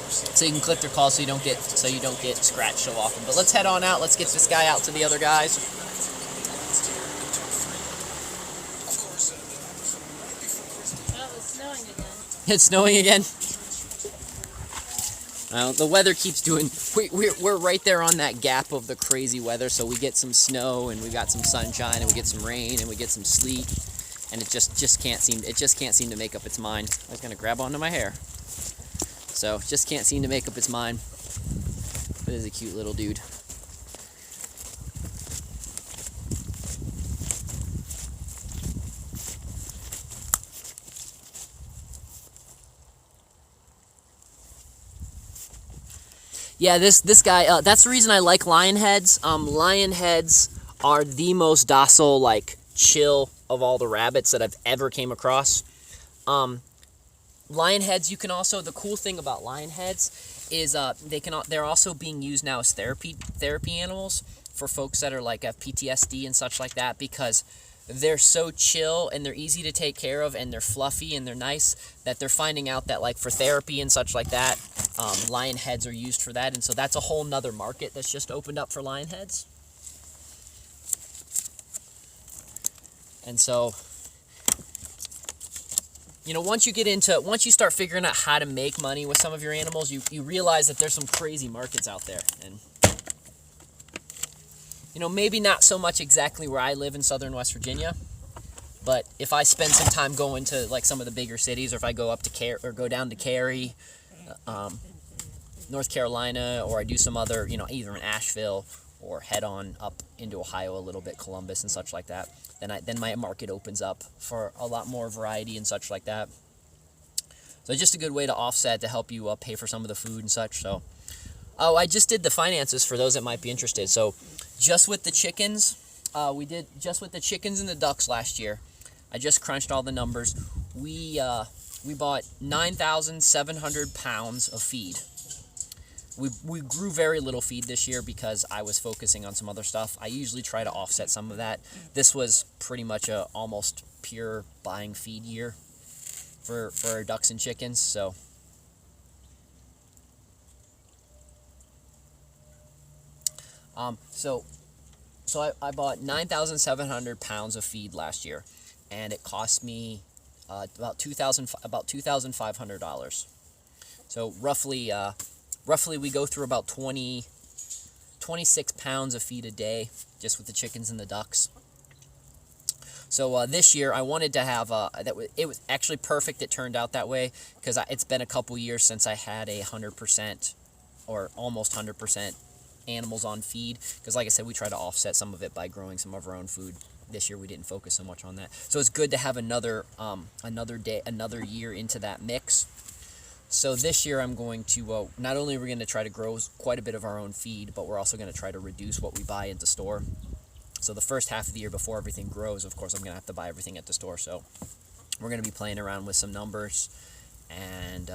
so you can clip their claws so you don't get scratched so often. But let's head on out. Let's get this guy out to the other guys. Oh, it's snowing again. It's snowing again. The weather keeps doing. We're right there on that gap of the crazy weather. So we get some snow and we got some sunshine and we get some rain and we get some sleet, and it just can't seem to make up its mind. I was gonna grab onto my hair. So just can't seem to make up its mind. But it is a cute little dude. Yeah, this guy, that's the reason I like lion heads. Lion heads are the most docile, like, chill of all the rabbits that I've ever came across. Lion heads, you can also, the cool thing about lion heads is they're also being used now as therapy animals for folks that are like have PTSD and such like that, because they're so chill and they're easy to take care of and they're fluffy and they're nice that they're finding out that, like, for therapy and such like that, lion heads are used for that. And so that's a whole nother market that's just opened up for lion heads. And so, you know, once you start figuring out how to make money with some of your animals, you realize that there's some crazy markets out there. And, you know, maybe not so much exactly where I live in southern West Virginia, but if I spend some time going to, like, some of the bigger cities, or if I go up to go down to Cary, North Carolina, or I do some other, you know, either in Asheville or head on up into Ohio a little bit, Columbus and such like that, then my market opens up for a lot more variety and such like that. So it's just a good way to offset, to help you pay for some of the food and such. So, oh, I just did the finances for those that might be interested. So just with the chickens, we did just with the chickens and the ducks last year. I just crunched all the numbers. We bought 9,700 pounds of feed. We grew very little feed this year because I was focusing on some other stuff. I usually try to offset some of that. This was pretty much a almost pure buying feed year for our ducks and chickens. So I bought 9,700 pounds of feed last year, and it cost me about $2,500. So roughly we go through about 26 pounds of feed a day just with the chickens and the ducks. So this year I wanted to have it was actually perfect. It turned out that way because it's been a couple years since I had 100% or almost 100% animals on feed, because like I said, we try to offset some of it by growing some of our own food. This year we didn't focus so much on that, so it's good to have another year into that mix. So this year I'm going to not only are we going to try to grow quite a bit of our own feed, but we're also going to try to reduce what we buy into store. So the first half of the year, before everything grows, of course I'm going to have to buy everything at the store. So we're going to be playing around with some numbers and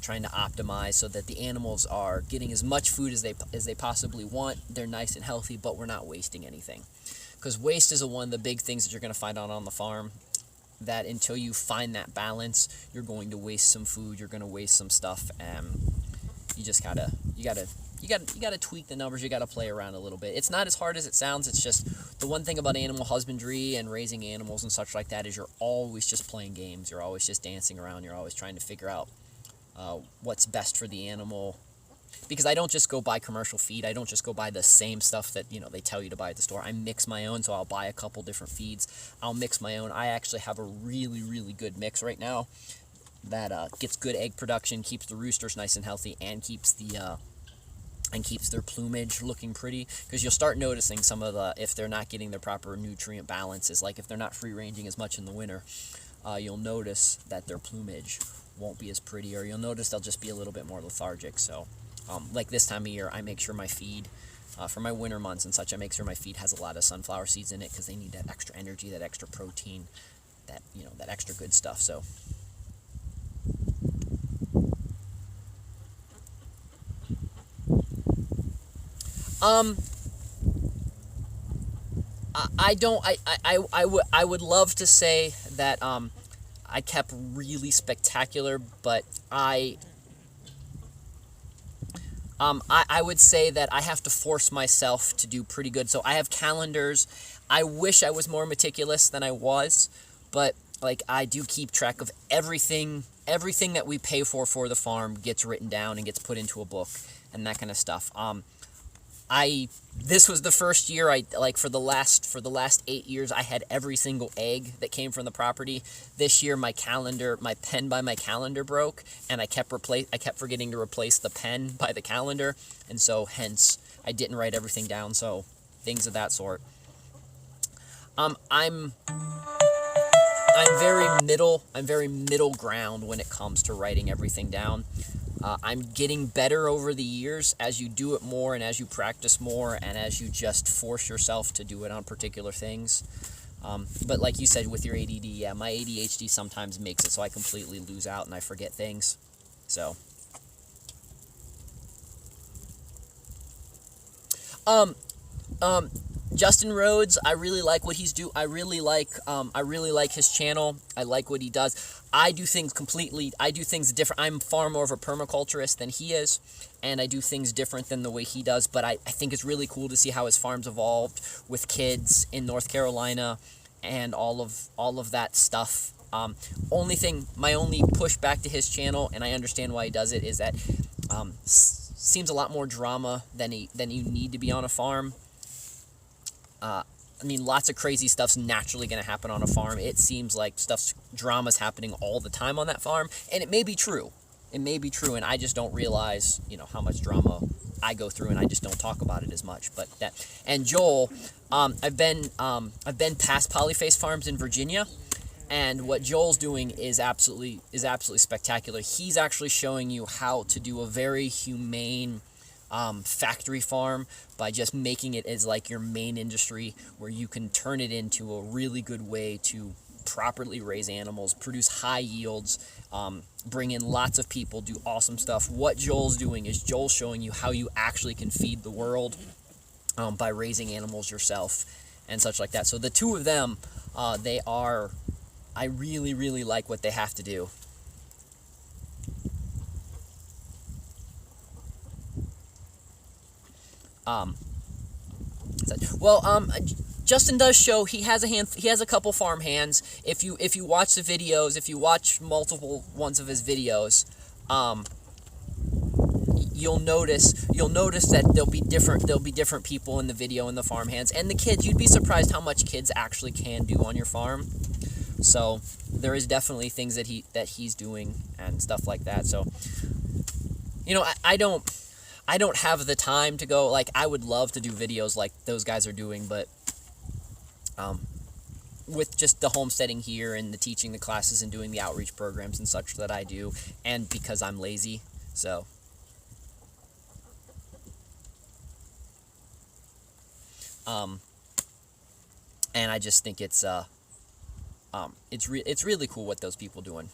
trying to optimize so that the animals are getting as much food as they possibly want. They're nice and healthy, but we're not wasting anything. Because waste is one of the big things that you're going to find out on the farm, that until you find that balance, you're going to waste some food, you're going to waste some stuff, and you just gotta tweak the numbers. You gotta play around a little bit. It's not as hard as it sounds. It's just the one thing about animal husbandry and raising animals and such like that is you're always just playing games. You're always just dancing around. You're always trying to figure out what's best for the animal. Because I don't just go buy commercial feed. I don't just go buy the same stuff that they tell you to buy at the store. I mix my own, so I'll buy a couple different feeds. I'll mix my own. I actually have a really, really good mix right now that gets good egg production, keeps the roosters nice and healthy, and keeps their plumage looking pretty. Because you'll start noticing some of if they're not getting their proper nutrient balances, like if they're not free ranging as much in the winter, you'll notice that their plumage won't be as pretty, or you'll notice they'll just be a little bit more lethargic. So like this time of year, I make sure my feed, for my winter months and such, I make sure my feed has a lot of sunflower seeds in it, because they need that extra energy, that extra protein, that extra good stuff. So I would love to say that I kept really spectacular, but I would say that I have to force myself to do pretty good. So I have calendars. I wish I was more meticulous than I was, but I do keep track of everything. Everything that we pay for the farm gets written down and gets put into a book and that kind of stuff. This was the first year for the last 8 years I had every single egg that came from the property. This year my pen by my calendar broke, and I kept forgetting to replace the pen by the calendar, and so hence I didn't write everything down. So things of that sort. I'm very middle ground when it comes to writing everything down. I'm getting better over the years as you do it more and as you practice more and as you just force yourself to do it on particular things. But like you said with your ADD, yeah, my ADHD sometimes makes it so I completely lose out and I forget things. So, Justin Rhodes, I really like what he's doing. I really like his channel. I like what he does. I do things different. I'm far more of a permaculturist than he is, and I do things different than the way he does, but I think it's really cool to see how his farm's evolved with kids in North Carolina and all of that stuff. My only pushback to his channel, and I understand why he does it, is that seems a lot more drama than you need to be on a farm. Lots of crazy stuff's naturally going to happen on a farm. It seems like drama's happening all the time on that farm, and it may be true. And I just don't realize, how much drama I go through, and I just don't talk about it as much. And Joel, I've been past polyface farms in Virginia, And what Joel's doing is absolutely spectacular. He's actually showing you how to do a very humane factory farm by just making it as like your main industry, where you can turn it into a really good way to properly raise animals, produce high yields, bring in lots of people, do awesome stuff. What Joel's doing is Joel's showing you how you actually can feed the world by raising animals yourself and such like that. So the two of them, I really, really like what they have to do. Justin does show he has a couple farm hands. If you watch the videos, if you watch multiple ones of his videos, you'll notice that there'll be different people in the video in the farm hands, and the kids. You'd be surprised how much kids actually can do on your farm. So there is definitely things that he's doing and stuff like that. So, I don't have the time to go, like, I would love to do videos like those guys are doing, but with just the homesteading here and the teaching the classes and doing the outreach programs and such that I do, and because I'm lazy, so. And I just think it's really cool what those people doing.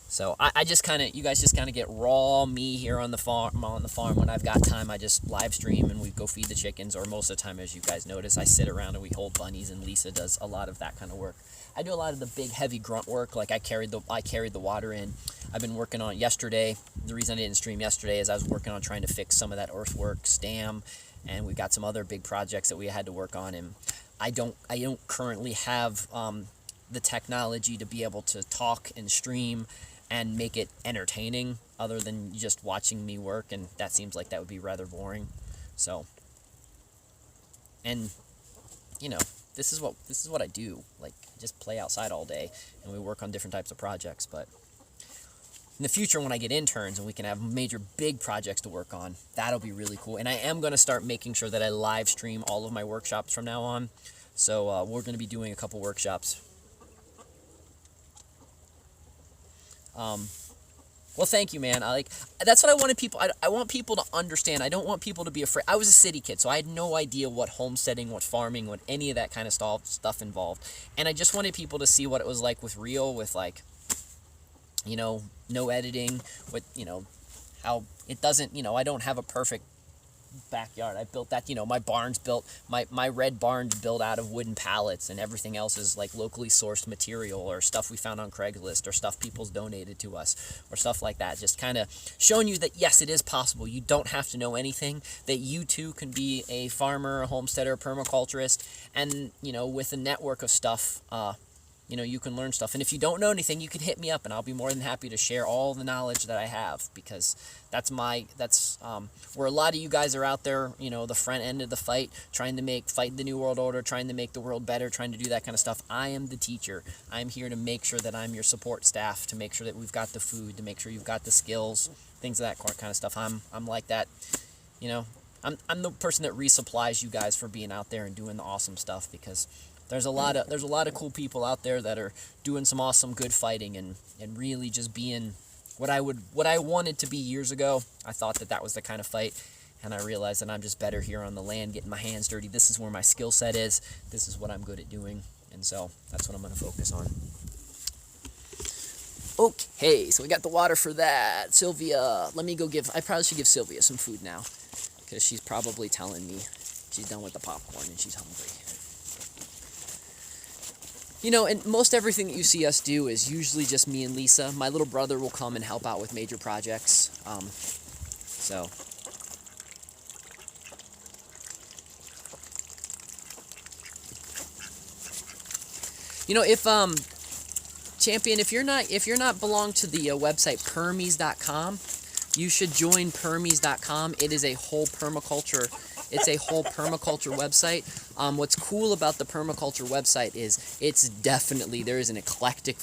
So I just you guys just kind of get raw me here on the farm. When I've got time, I just live stream and we go feed the chickens. Or most of the time, as you guys notice, I sit around and we hold bunnies, and Lisa does a lot of that kind of work. I do a lot of the big, heavy grunt work. Like I carried the water in. I've been working on it yesterday. The reason I didn't stream yesterday is I was working on trying to fix some of that earthworks dam, and we've got some other big projects that we had to work on. And I don't currently have the technology to be able to talk and stream and make it entertaining, other than just watching me work, and that seems like that would be rather boring. So, and this is what I do. Like, just play outside all day, and we work on different types of projects. But in the future, when I get interns and we can have major big projects to work on, that'll be really cool. And I am going to start making sure that I live stream all of my workshops from now on. So we're going to be doing a couple workshops. Well, thank you, man. That's what I wanted people. I want people to understand. I don't want people to be afraid. I was a city kid, so I had no idea what homesteading, what farming, what any of that kind of stuff involved. And I just wanted people to see what it was like with no editing, with, how it doesn't, I don't have a perfect backyard. I built that, my barn's built, my red barn's built out of wooden pallets, and everything else is like locally sourced material or stuff we found on Craigslist or stuff people's donated to us or stuff like that. Just kind of showing you that, yes, it is possible. You don't have to know anything, that you too can be a farmer, a homesteader, a permaculturist, and, with a network of stuff, you can learn stuff. And if you don't know anything, you can hit me up, and I'll be more than happy to share all the knowledge that I have, because that's where a lot of you guys are out there, the front end of the fight, trying to fight the New World Order, trying to make the world better, trying to do that kind of stuff. I am the teacher. I'm here to make sure that I'm your support staff, to make sure that we've got the food, to make sure you've got the skills, things of that kind of stuff. I'm like that, I'm the person that resupplies you guys for being out there and doing the awesome stuff, because there's a lot of cool people out there that are doing some awesome good fighting and really just being what I wanted to be years ago. I thought that was the kind of fight, and I realized that I'm just better here on the land, getting my hands dirty. This is where my skill set is. This is what I'm good at doing, and so that's what I'm going to focus on. Okay, so we got the water for that. Sylvia, I probably should give Sylvia some food now, because she's probably telling me she's done with the popcorn and she's hungry. And most everything that you see us do is usually just me and Lisa. My little brother will come and help out with major projects. Champion, if you're not belong to the website permies.com, you should join permies.com. It is a whole permaculture. It's a whole permaculture website. What's cool about the permaculture website is there is an eclectic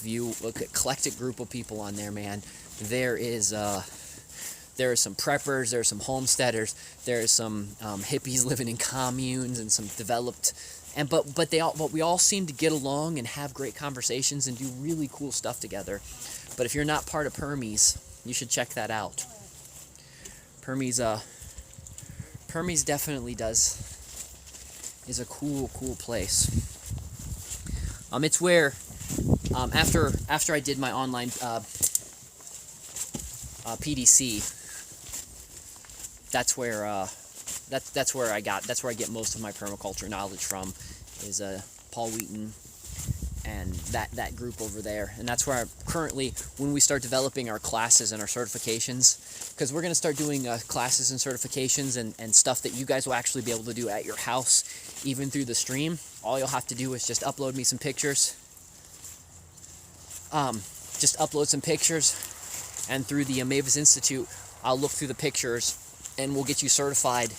group of people on there, man. There are some preppers, there are some homesteaders, there are some hippies living in communes, and some developed, but we all seem to get along and have great conversations and do really cool stuff together. But if you're not part of Permies, you should check that out. Permies definitely is a cool place. It's where after I did my online PDC, that's where I get most of my permaculture knowledge from, is Paul Wheaton and that group over there. And that's where currently, when we start developing our classes and our certifications, because we're going to start doing classes and certifications and stuff that you guys will actually be able to do at your house, even through the stream. All you'll have to do is just upload me some pictures. Just upload some pictures, and through the Mavis Institute, I'll look through the pictures, and we'll get you certified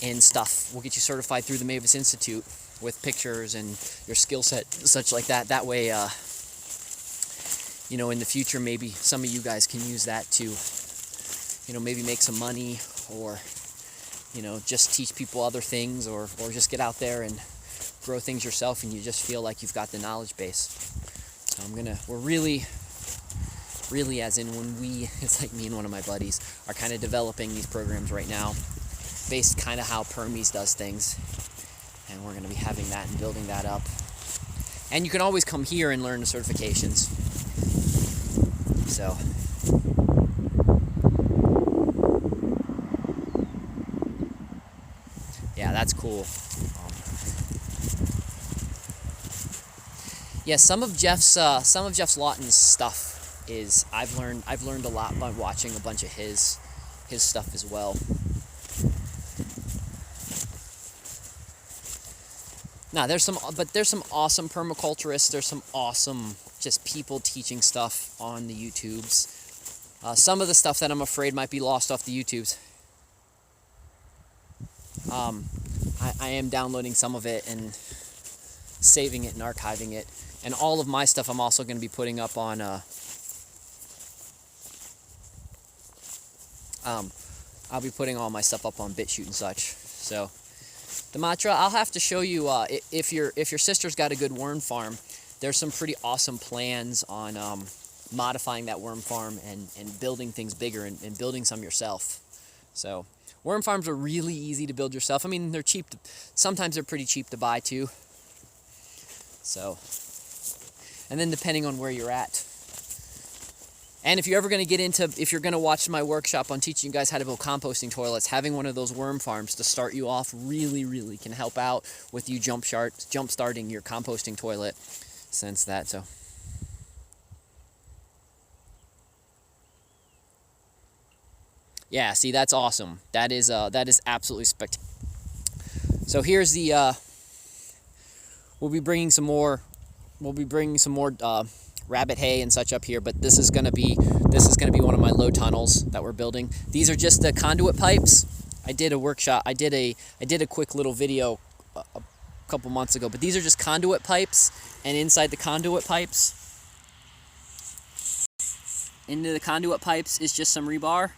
in stuff. We'll get you certified through the Mavis Institute with pictures and your skill set, such like that. That way, in the future, maybe some of you guys can use that to, maybe make some money, or, just teach people other things, or just get out there and grow things yourself, and you just feel like you've got the knowledge base. So we're really, as in when it's like me and one of my buddies are kind of developing these programs right now, based kind of how Permies does things. And we're going to be having that and building that up. And you can always come here and learn the certifications. So, yeah, that's cool. Yeah, some of Jeff's Lawton's stuff is I've learned a lot by watching a bunch of his stuff as well. Now, there's some awesome permaculturists. There's some awesome just people teaching stuff on the YouTubes. Some of the stuff that I'm afraid might be lost off the YouTubes. I am downloading some of it and saving it and archiving it. And all of my stuff I'm also going to be putting up on I'll be putting all my stuff up on BitChute and such. So Dimatra, I'll have to show you if your sister's got a good worm farm. There's some pretty awesome plans on modifying that worm farm and building things bigger and building some yourself. So worm farms are really easy to build yourself. I mean, they're cheap. Sometimes they're pretty cheap to buy too. So, and then depending on where you're at. And if you're ever going to if you're going to watch my workshop on teaching you guys how to build composting toilets, having one of those worm farms to start you off really can help out with you jump starting your composting toilet. Sense that, so. Yeah, see, that's awesome. That is absolutely spectacular. So here's the, we'll be bringing some more rabbit hay and such up here, but this is gonna be one of my low tunnels that we're building. These are just the conduit pipes. I did a workshop. I did a quick little video a couple months ago, but these are just conduit pipes, and inside the conduit pipes, into the conduit pipes is just some rebar,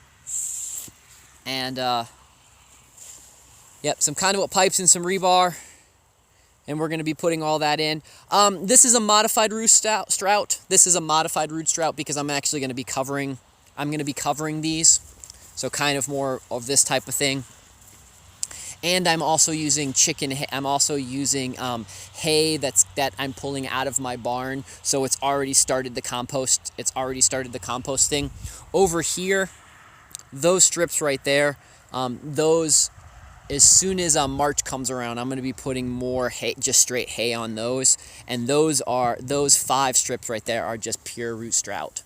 and some conduit pipes and some rebar. And we're going to be putting all that in. This is a modified root strout. This is a modified root strout because I'm actually going to be covering. I'm going to be covering these, so kind of more of this type of thing. And I'm also using I'm also using hay that I'm pulling out of my barn. So it's already started the compost. It's already started the composting. Over here, those strips right there, those. As soon as March comes around, I'm going to be putting more hay, just straight hay on those. And those 5 strips right there are just pure root stout.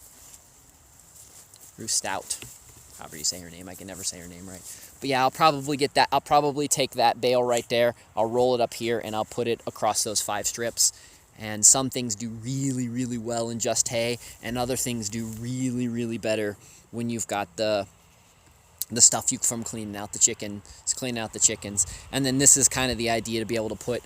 However you say her name. I can never say her name right. But yeah, I'll probably get that. I'll probably take that bale right there. I'll roll it up here and I'll put it across those 5 strips. And some things do really well in just hay, and other things do really better when you've got the stuff from cleaning out the chickens. And then this is kind of the idea, to be able to put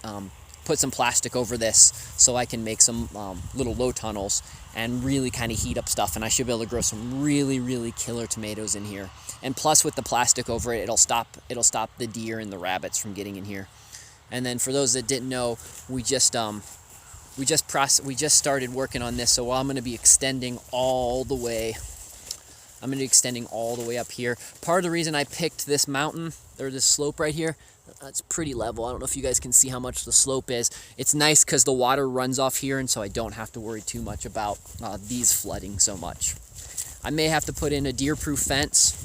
put some plastic over this so I can make some little low tunnels and really kind of heat up stuff, and I should be able to grow some really, really killer tomatoes in here. And plus, with the plastic over it, it'll stop the deer and the rabbits from getting in here. And then for those that didn't know, we just started working on this, so I'm going to be extending all the way. I'm going to be extending all the way up here. Part of the reason I picked this mountain, or this slope right here, it's pretty level. I don't know if you guys can see how much the slope is. It's nice because the water runs off here, and so I don't have to worry too much about these flooding so much. I may have to put in a deer-proof fence,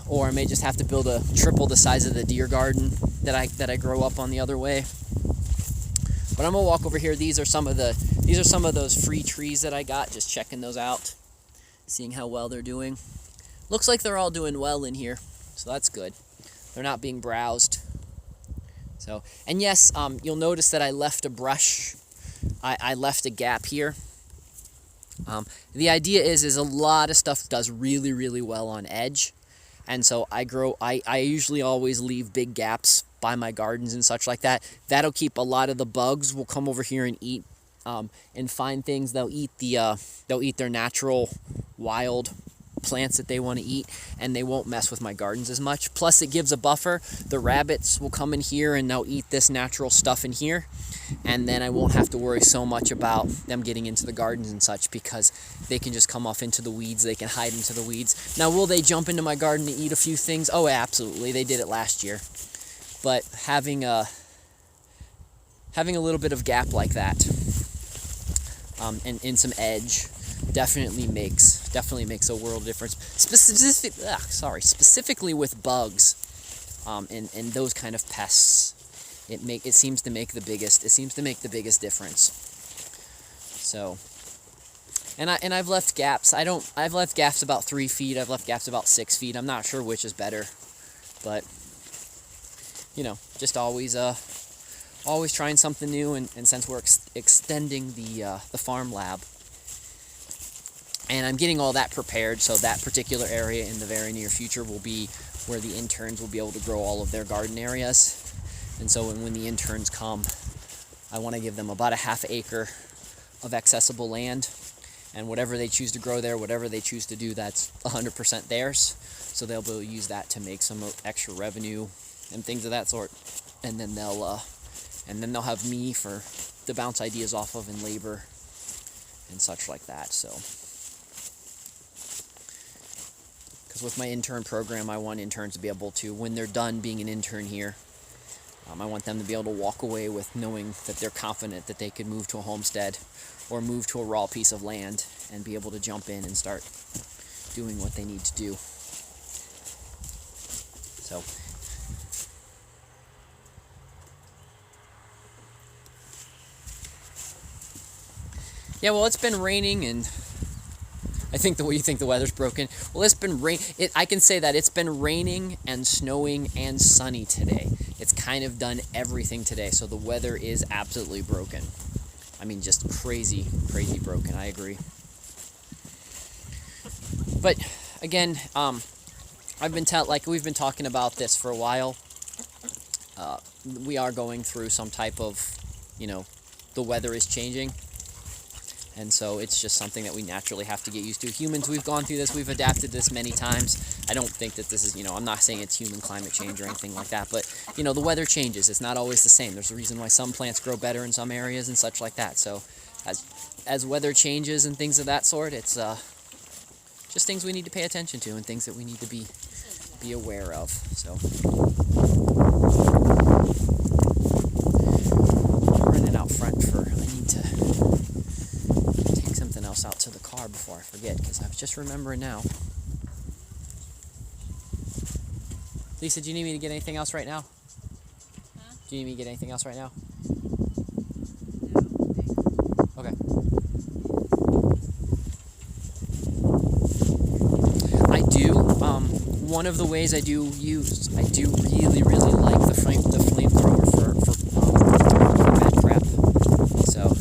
or I may just have to build a triple the size of the deer garden that I grow up on the other way. But I'm gonna walk over here. These are some of those free trees that I got. Just checking those out, seeing how well they're doing. Looks like they're all doing well in here, so that's good. They're not being browsed. So, and yes, you'll notice that I left a brush. I left a gap here. The idea is a lot of stuff does really, really well on edge. And so I usually always leave big gaps by my gardens and such like that. That'll keep a lot of the bugs will come over here and eat and find things. They'll eat their natural wild plants that they want to eat, and they won't mess with my gardens as much. Plus, it gives a buffer. The rabbits will come in here and they'll eat this natural stuff in here, and then I won't have to worry so much about them getting into the gardens and such, because they can just come off into the weeds. They can hide into the weeds. Now, will they jump into my garden to eat a few things? Oh, absolutely. They did it last year. But having a little bit of gap like that, and in some edge, definitely makes a world of difference. Specifically with bugs, and those kind of pests, it seems to make the biggest difference. So, and I've left gaps. I've left gaps about 3 feet. I've left gaps about 6 feet. I'm not sure which is better, but just always trying something new. And since we're extending the farm lab, and I'm getting all that prepared, so that particular area in the very near future will be where the interns will be able to grow all of their garden areas. And so when the interns come, I want to give them about a ½ acre of accessible land, and whatever they choose to grow there, whatever they choose to do, that's 100% theirs. So they'll be able to use that to make some extra revenue and things of that sort. And then they'll have me to bounce ideas off of, and labor and such like that. So, because with my intern program, I want interns to be able to, when they're done being an intern here, I want them to be able to walk away with knowing that they're confident that they could move to a homestead or move to a raw piece of land and be able to jump in and start doing what they need to do. So, yeah, well, it's been raining, and I think you think the weather's broken. Well, it's been I can say that it's been raining and snowing and sunny today. It's kind of done everything today, so the weather is absolutely broken. I mean, just crazy, crazy broken. I agree. But again, we've been talking about this for a while. We are going through some type of, the weather is changing. And so it's just something that we naturally have to get used to. Humans, we've gone through this. We've adapted this many times. I don't think that this is, I'm not saying it's human climate change or anything like that. But, the weather changes. It's not always the same. There's a reason why some plants grow better in some areas and such like that. So as weather changes and things of that sort, it's just things we need to pay attention to and things that we need to be aware of. So I'm running out front I need to take something else out to the car before I forget, because I was just remembering now. Lisa, do you need me to get anything else right now? Huh? Do you need me to get anything else right now? Okay. I do. One of the ways I do really, really like the flamethrower for bed prep. So.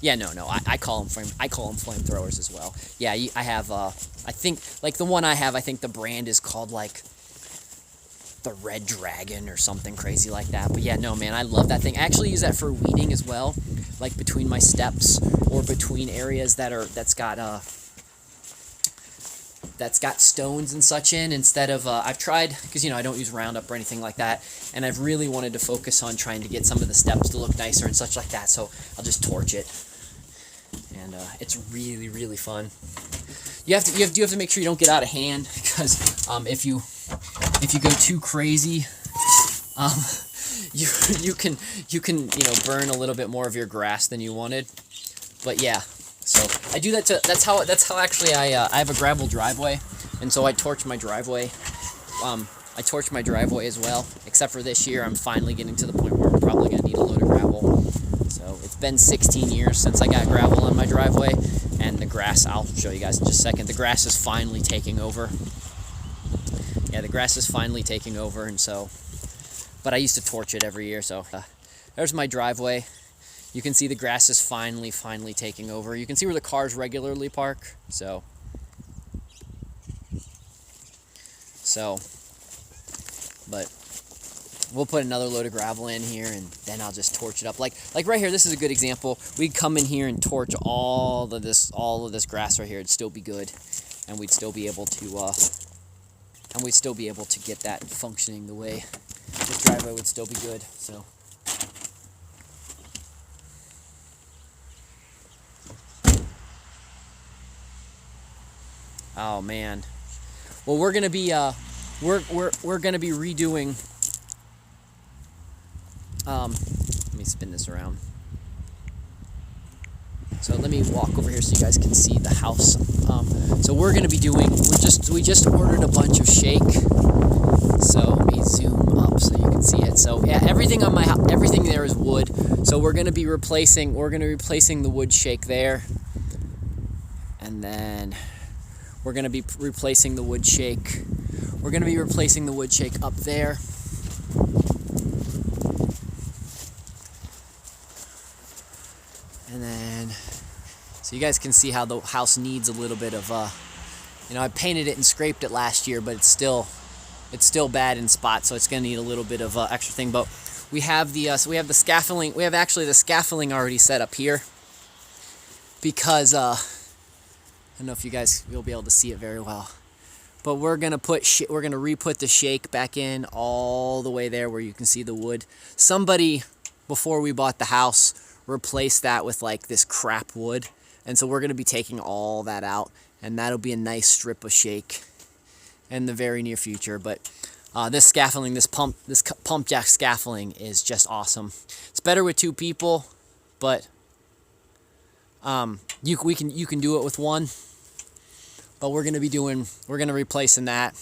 Yeah, no. I call them flamethrowers as well. Yeah, I have. I think like the one I have. I think the brand is called like the red dragon or something crazy like that. But yeah, no, man, I love that thing. I actually use that for weeding as well, like between my steps or between areas that's got stones and such in, instead of I've tried, because I don't use Roundup or anything like that, and I've really wanted to focus on trying to get some of the steps to look nicer and such like that, so I'll just torch it, and it's really, really fun. You have to make sure you don't get out of hand, because if you go too crazy, you can burn a little bit more of your grass than you wanted. But yeah, so I do that that's how actually I have a gravel driveway, and so I torch my driveway. I torch my driveway as well, except for this year I'm finally getting to the point where I'm probably gonna need a load of gravel. So it's been 16 years since I got gravel on my driveway, and the grass, I'll show you guys in just a second, the grass is finally taking over. Yeah, the grass is finally taking over, and so, but I used to torch it every year, so there's my driveway. You can see the grass is finally taking over. You can see where the cars regularly park, so but we'll put another load of gravel in here, and then I'll just torch it up. Like right here, this is a good example. We'd come in here and torch all of this grass right here. It'd still be good, and we'd still be able to get that functioning the way this driveway would still be good. So oh man, well, we're gonna be redoing. Let me spin this around. So let me walk over here so you guys can see the house. So we're gonna be doing. We just ordered a bunch of shake. So let me zoom up so you can see it. So yeah, everything on my house, everything there is wood. So we're gonna be replacing the wood shake there, and then we're gonna be replacing the wood shake. We're gonna be replacing the wood shake up there. And then, so you guys can see how the house needs a little bit of, I painted it and scraped it last year, but it's still bad in spots, so it's gonna need a little bit of extra thing. But we have the scaffolding. We have actually the scaffolding already set up here, because I don't know if you guys will be able to see it very well, but we're gonna re-put the shake back in all the way there where you can see the wood. Somebody before we bought the house replaced that with like this crap wood, and so we're going to be taking all that out, and that'll be a nice strip of shake in the very near future. But this scaffolding, this pump jack scaffolding is just awesome. It's better with two people, but you can do it with one. But we're going to be replacing that.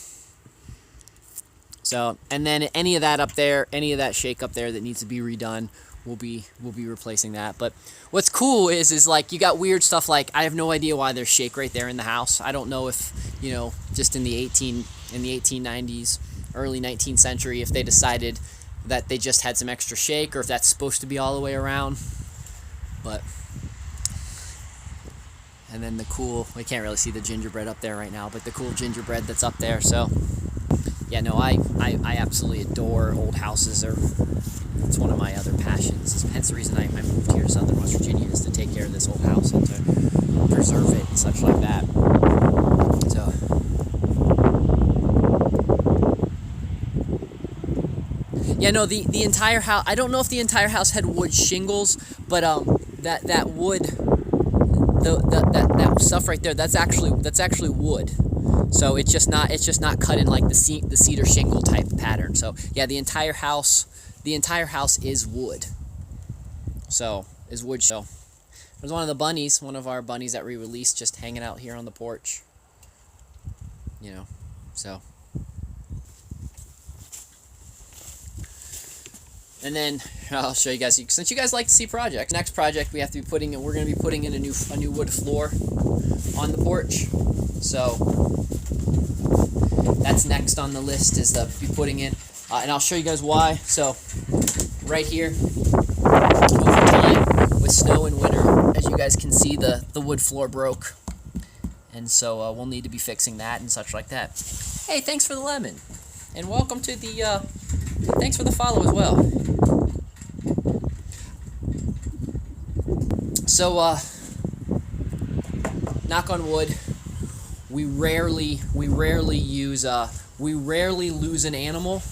So, and then any of that up there, any of that shake up there that needs to be redone, we'll be replacing that. But what's cool is like you got weird stuff, like I have no idea why there's shake right there in the house. I don't know if, just in the 1890s, early 19th century, if they decided that they just had some extra shake, or if that's supposed to be all the way around. But and then we can't really see the gingerbread up there right now, but the cool gingerbread that's up there. So yeah, no, I absolutely adore old houses. It's one of my other passions. Hence the reason I moved here to Southern West Virginia, is to take care of this old house and to preserve it and such like that. So yeah, no, the entire house, I don't know if the entire house had wood shingles, but that wood, that stuff right there, that's actually wood. So it's just not cut in like the cedar shingle type pattern. So yeah, the entire house is wood. So there's one of the bunnies, one of our bunnies that we released, just hanging out here on the porch. So. And then I'll show you guys, since you guys like to see projects. Next project we're going to be putting in a new wood floor on the porch. So that's next on the list, is to be putting in, and I'll show you guys why. So right here, over time with snow and winter, as you guys can see, the wood floor broke, and so we'll need to be fixing that and such like that. Hey, thanks for the lemon. And welcome to the, thanks for the follow as well. So, knock on wood, we rarely lose an animal.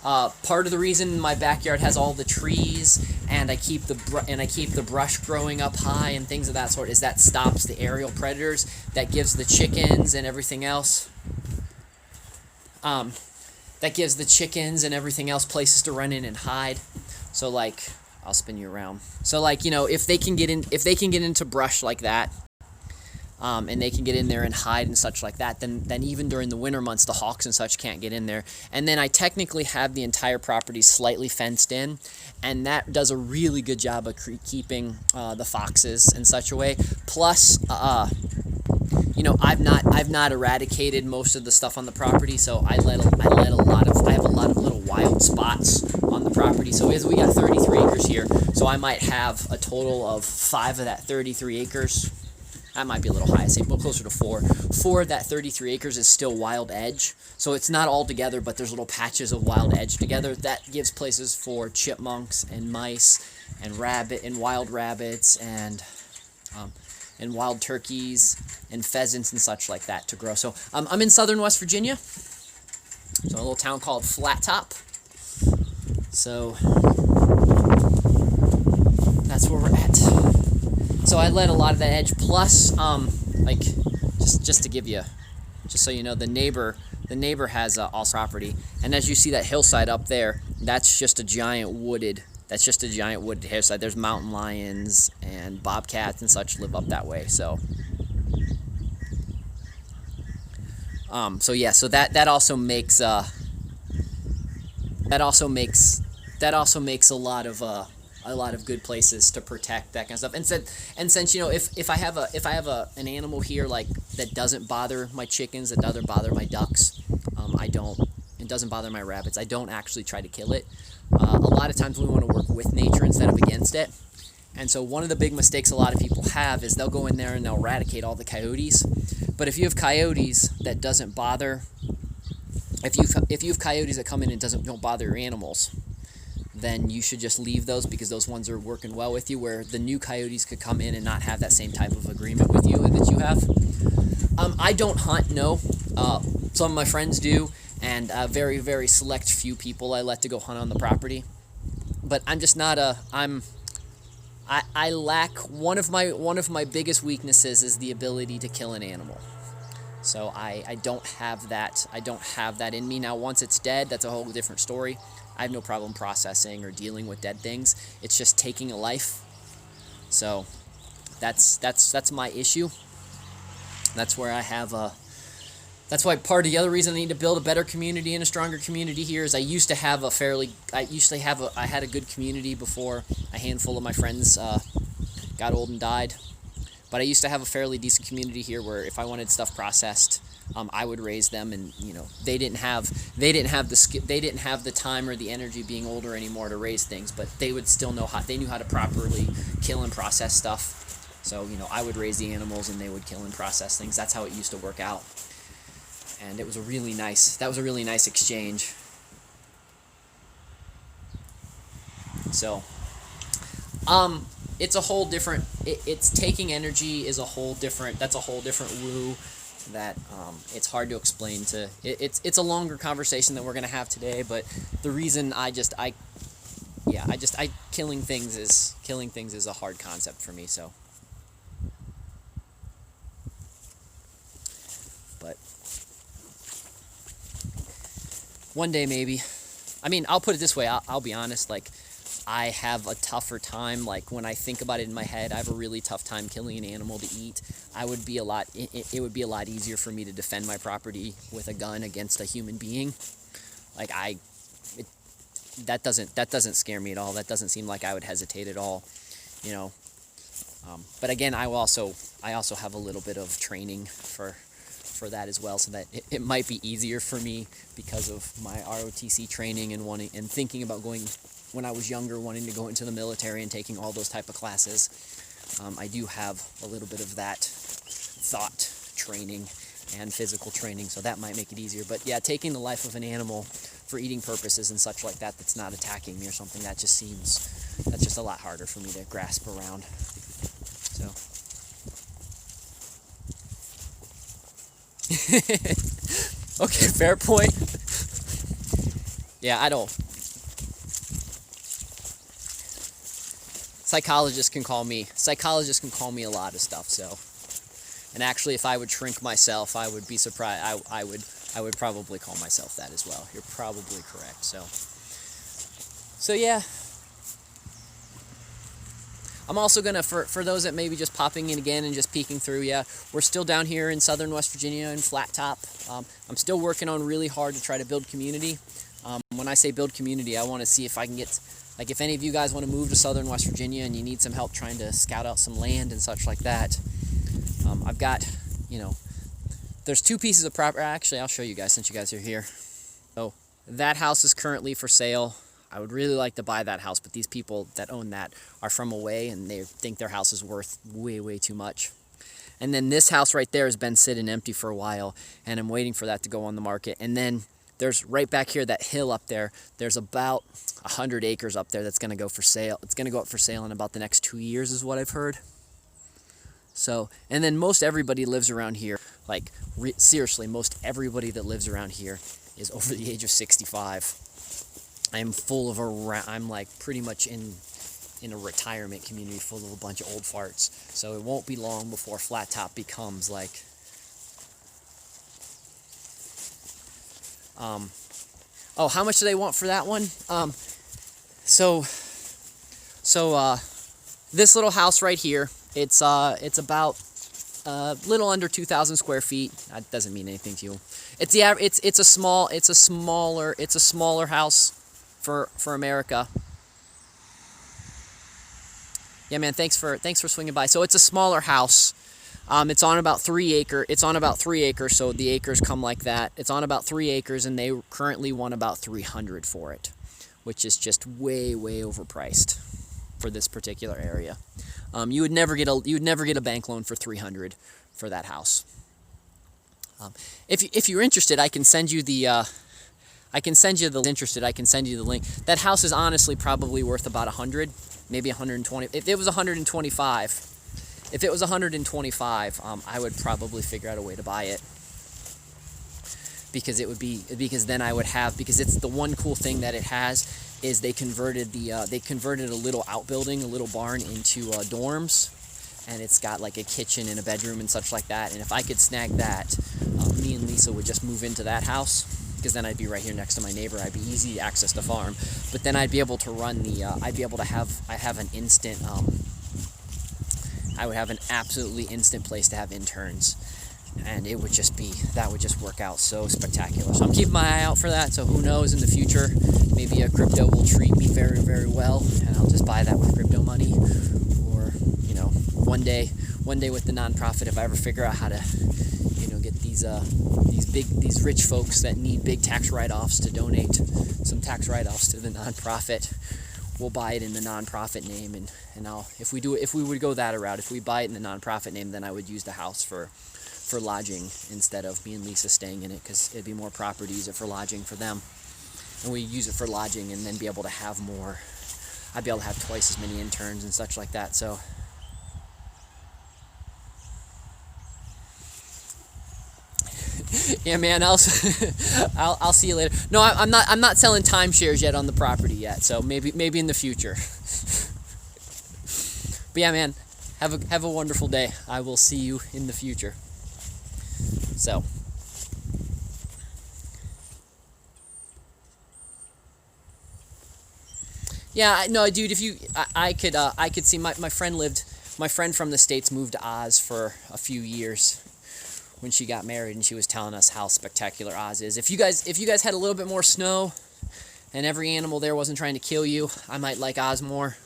Part of the reason my backyard has all the trees and I keep the brush growing up high and things of that sort is that stops the aerial predators. That gives the chickens and everything else. Places to run in and hide. So like, I'll spin you around. So like, if they can get into brush like that, and they can get in there and hide and such like that, then even during the winter months, the hawks and such can't get in there. And then I technically have the entire property slightly fenced in, and that does a really good job of keeping the foxes in such a way. Plus, I've not eradicated most of the stuff on the property, so I have a lot of little wild spots on the property. So as we got 33 acres here, so I might have a total of 5 of that 33 acres. That might be a little high, I say, but closer to 4. 4 of that 33 acres is still wild edge. So it's not all together, but there's little patches of wild edge together. That gives places for chipmunks and mice and wild rabbits and wild turkeys and pheasants and such like that to grow. So I'm in southern West Virginia, so a little town called Flat Top. So that's where we're at. So I let a lot of that edge. Plus, just so you know, the neighbor has all property, and as you see that hillside up there, that's just a giant wooded hillside. There's mountain lions and bobcats and such live up that way. So, so that also makes a lot of good places to protect that kind of stuff. And since if I have an animal here like that doesn't bother my chickens, that doesn't bother my ducks, it doesn't bother my rabbits, I don't actually try to kill it. A lot of times we want to work with nature instead of against it. And so one of the big mistakes a lot of people have is they'll go in there and they'll eradicate all the coyotes. But if you have coyotes that doesn't bother, if you have coyotes that come in and don't bother your animals, then you should just leave those, because those ones are working well with you, where the new coyotes could come in and not have that same type of agreement with you that you have. I don't hunt, no. Some of my friends do, and a very, very select few people I let to go hunt on the property. But I'm just not I lack one of my biggest weaknesses is the ability to kill an animal. So I don't have that in me. Now once it's dead, that's a whole different story. I have no problem processing or dealing with dead things. It's just taking a life. So that's my issue. That's where I have that's why part of the other reason I need to build a better community and a stronger community here is I had a good community before a handful of my friends got old and died. But I used to have a fairly decent community here where if I wanted stuff processed, I would raise them, and they didn't have the time or the energy being older anymore to raise things, but they would still knew how to properly kill and process stuff. So I would raise the animals and they would kill and process things. That's how it used to work out, and it was a really nice exchange. So it's a whole different. It's taking energy is a whole different. That's a whole different woo. That it's hard to explain to. It's a longer conversation than we're gonna have today. But the reason killing things is a hard concept for me. So, but one day maybe. I mean, I'll put it this way. I'll be honest. Like, I have a tougher time, like when I think about it in my head, I have a really tough time killing an animal to eat. It would be a lot easier for me to defend my property with a gun against a human being. Like that doesn't scare me at all. That doesn't seem like I would hesitate at all, But again, I also have a little bit of training for that as well, so that it might be easier for me because of my ROTC training and thinking about going. When I was younger, wanting to go into the military and taking all those type of classes, I do have a little bit of that thought training and physical training, so that might make it easier. But yeah, taking the life of an animal for eating purposes and such like that, that's not attacking me or something, that's just a lot harder for me to grasp around. So okay, fair point. Yeah, I don't. Psychologists can call me a lot of stuff. So, and actually, if I would shrink myself, I would be surprised. I would probably call myself that as well. You're probably correct. So yeah. I'm also gonna, for those that may be just popping in again and just peeking through, yeah, we're still down here in southern West Virginia in Flat Top. I'm still working on really hard to try to build community. When I say build community, I want to see if I can get, like, if any of you guys want to move to southern West Virginia and you need some help trying to scout out some land and such like that, I've got, there's two pieces of property. Actually, I'll show you guys since you guys are here. So that house is currently for sale. I would really like to buy that house, but these people that own that are from away and they think their house is worth way, way too much. And then this house right there has been sitting empty for a while, and I'm waiting for that to go on the market. And then there's right back here, that hill up there, there's about 100 acres up there that's going to go for sale. It's going to go up for sale in about the next 2 years is what I've heard. So, and then most everybody lives around here. Like, seriously, most everybody that lives around here is over the age of 65. I'm full of I'm like pretty much in a retirement community full of a bunch of old farts. So it won't be long before Flat Top becomes like, oh, how much do they want for that one? So this little house right here, it's about a little under 2,000 square feet. That doesn't mean anything to you. It's a smaller house for America. Yeah, man, thanks for swinging by. So it's a smaller house. It's on about 3 acres, so the acres come like that. It's on about 3 acres, and they currently want about $300 for it, which is just way, way overpriced for this particular area. You would never get a bank loan for $300 for that house. If you're interested, I can send you the link. That house is honestly probably worth about 100, maybe 120. If it was 125, I would probably figure out a way to buy it. Because then I would have, because it's the one cool thing that it has is they converted a little outbuilding, a little barn into dorms, and it's got like a kitchen and a bedroom and such like that. And if I could snag that, me and Lisa would just move into that house, because then I'd be right here next to my neighbor. I'd be easy to access the farm, but then I'd be able to run I would have an absolutely instant place to have interns, and that would just work out so spectacular. So I'm keeping my eye out for that. So who knows, in the future, maybe a crypto will treat me very, very well, and I'll just buy that with crypto money. Or, one day with the nonprofit, if I ever figure out how to, get these rich folks that need big tax write-offs to donate some tax write-offs to the nonprofit, we'll buy it in the nonprofit name, and if we would go that route, if we buy it in the nonprofit name, then I would use the house for lodging instead of me and Lisa staying in it, because it'd be more proper to use it for lodging for them, and we use it for lodging and then be able to have more. I'd be able to have twice as many interns and such like that. So yeah, man, I'll see you later. No, I'm not selling timeshares yet on the property yet, so maybe in the future. But yeah, man, have a wonderful day. I will see you in the future. So yeah, no, dude, if you I could see my friend from the States moved to Oz for a few years when she got married, and she was telling us how spectacular Oz is. If you guys had a little bit more snow and every animal there wasn't trying to kill you, I might like Oz more.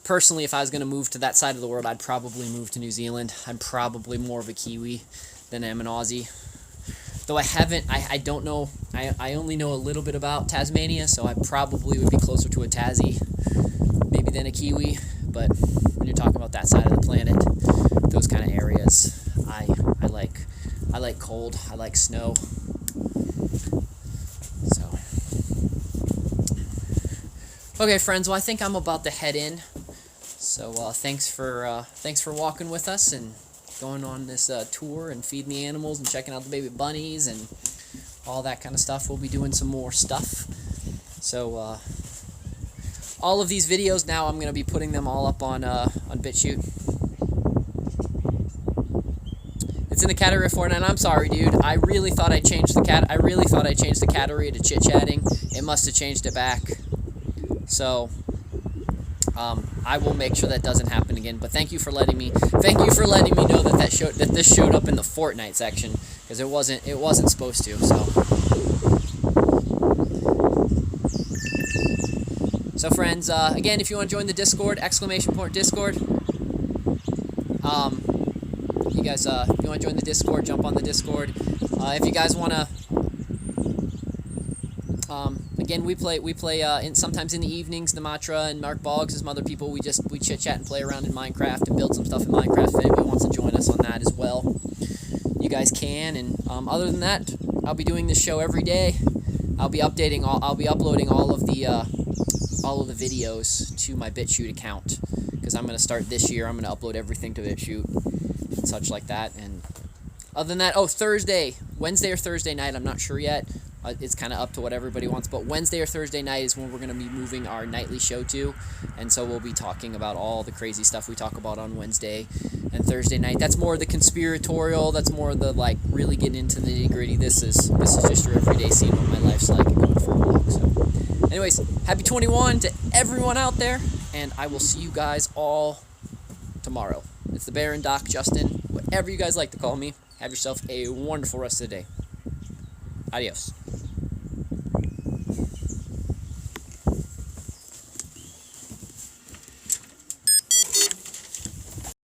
Personally, if I was going to move to that side of the world, I'd probably move to New Zealand. I'm probably more of a Kiwi than I am an Aussie. Though I don't know, I only know a little bit about Tasmania, so I probably would be closer to a Tassie maybe than a Kiwi. But when you're talking about that side of the planet, those kind of areas, I I like cold. I like snow. So, okay, friends. Well, I think I'm about to head in. So thanks for walking with us and going on this tour and feeding the animals and checking out the baby bunnies and all that kind of stuff. We'll be doing some more stuff. So all of these videos now, I'm going to be putting them all up on BitChute. It's in the category of Fortnite. I'm sorry, dude. I really thought I changed the category to chit chatting. It must have changed it back. So I will make sure that doesn't happen again. But thank you for letting me know that this showed up in the Fortnite section, because it wasn't supposed to. So friends, again, if you want to join the Discord, !Discord. You guys, if you want to join the Discord, jump on the Discord. If you guys want to, again, we play sometimes in the evenings. Namatra and Mark Boggs and some other people. We chit chat and play around in Minecraft and build some stuff in Minecraft. If anybody wants to join us on that as well, you guys can. And other than that, I'll be doing this show every day. I'll be uploading all of the videos to my BitChute account, because I'm going to start this year. I'm going to upload everything to BitChute and such like that. And other than that, Wednesday or Thursday night, I'm not sure yet. It's kind of up to what everybody wants, but Wednesday or Thursday night is when we're going to be moving our nightly show to, and so we'll be talking about all the crazy stuff we talk about on Wednesday and Thursday night. That's more the conspiratorial. That's more the really getting into the nitty gritty. This is just your everyday scene, what my life's like, and going for a walk. So, anyways, happy 21 to everyone out there, and I will see you guys all tomorrow. It's the Baron, Doc, Justin, whatever you guys like to call me. Have yourself a wonderful rest of the day. Adios.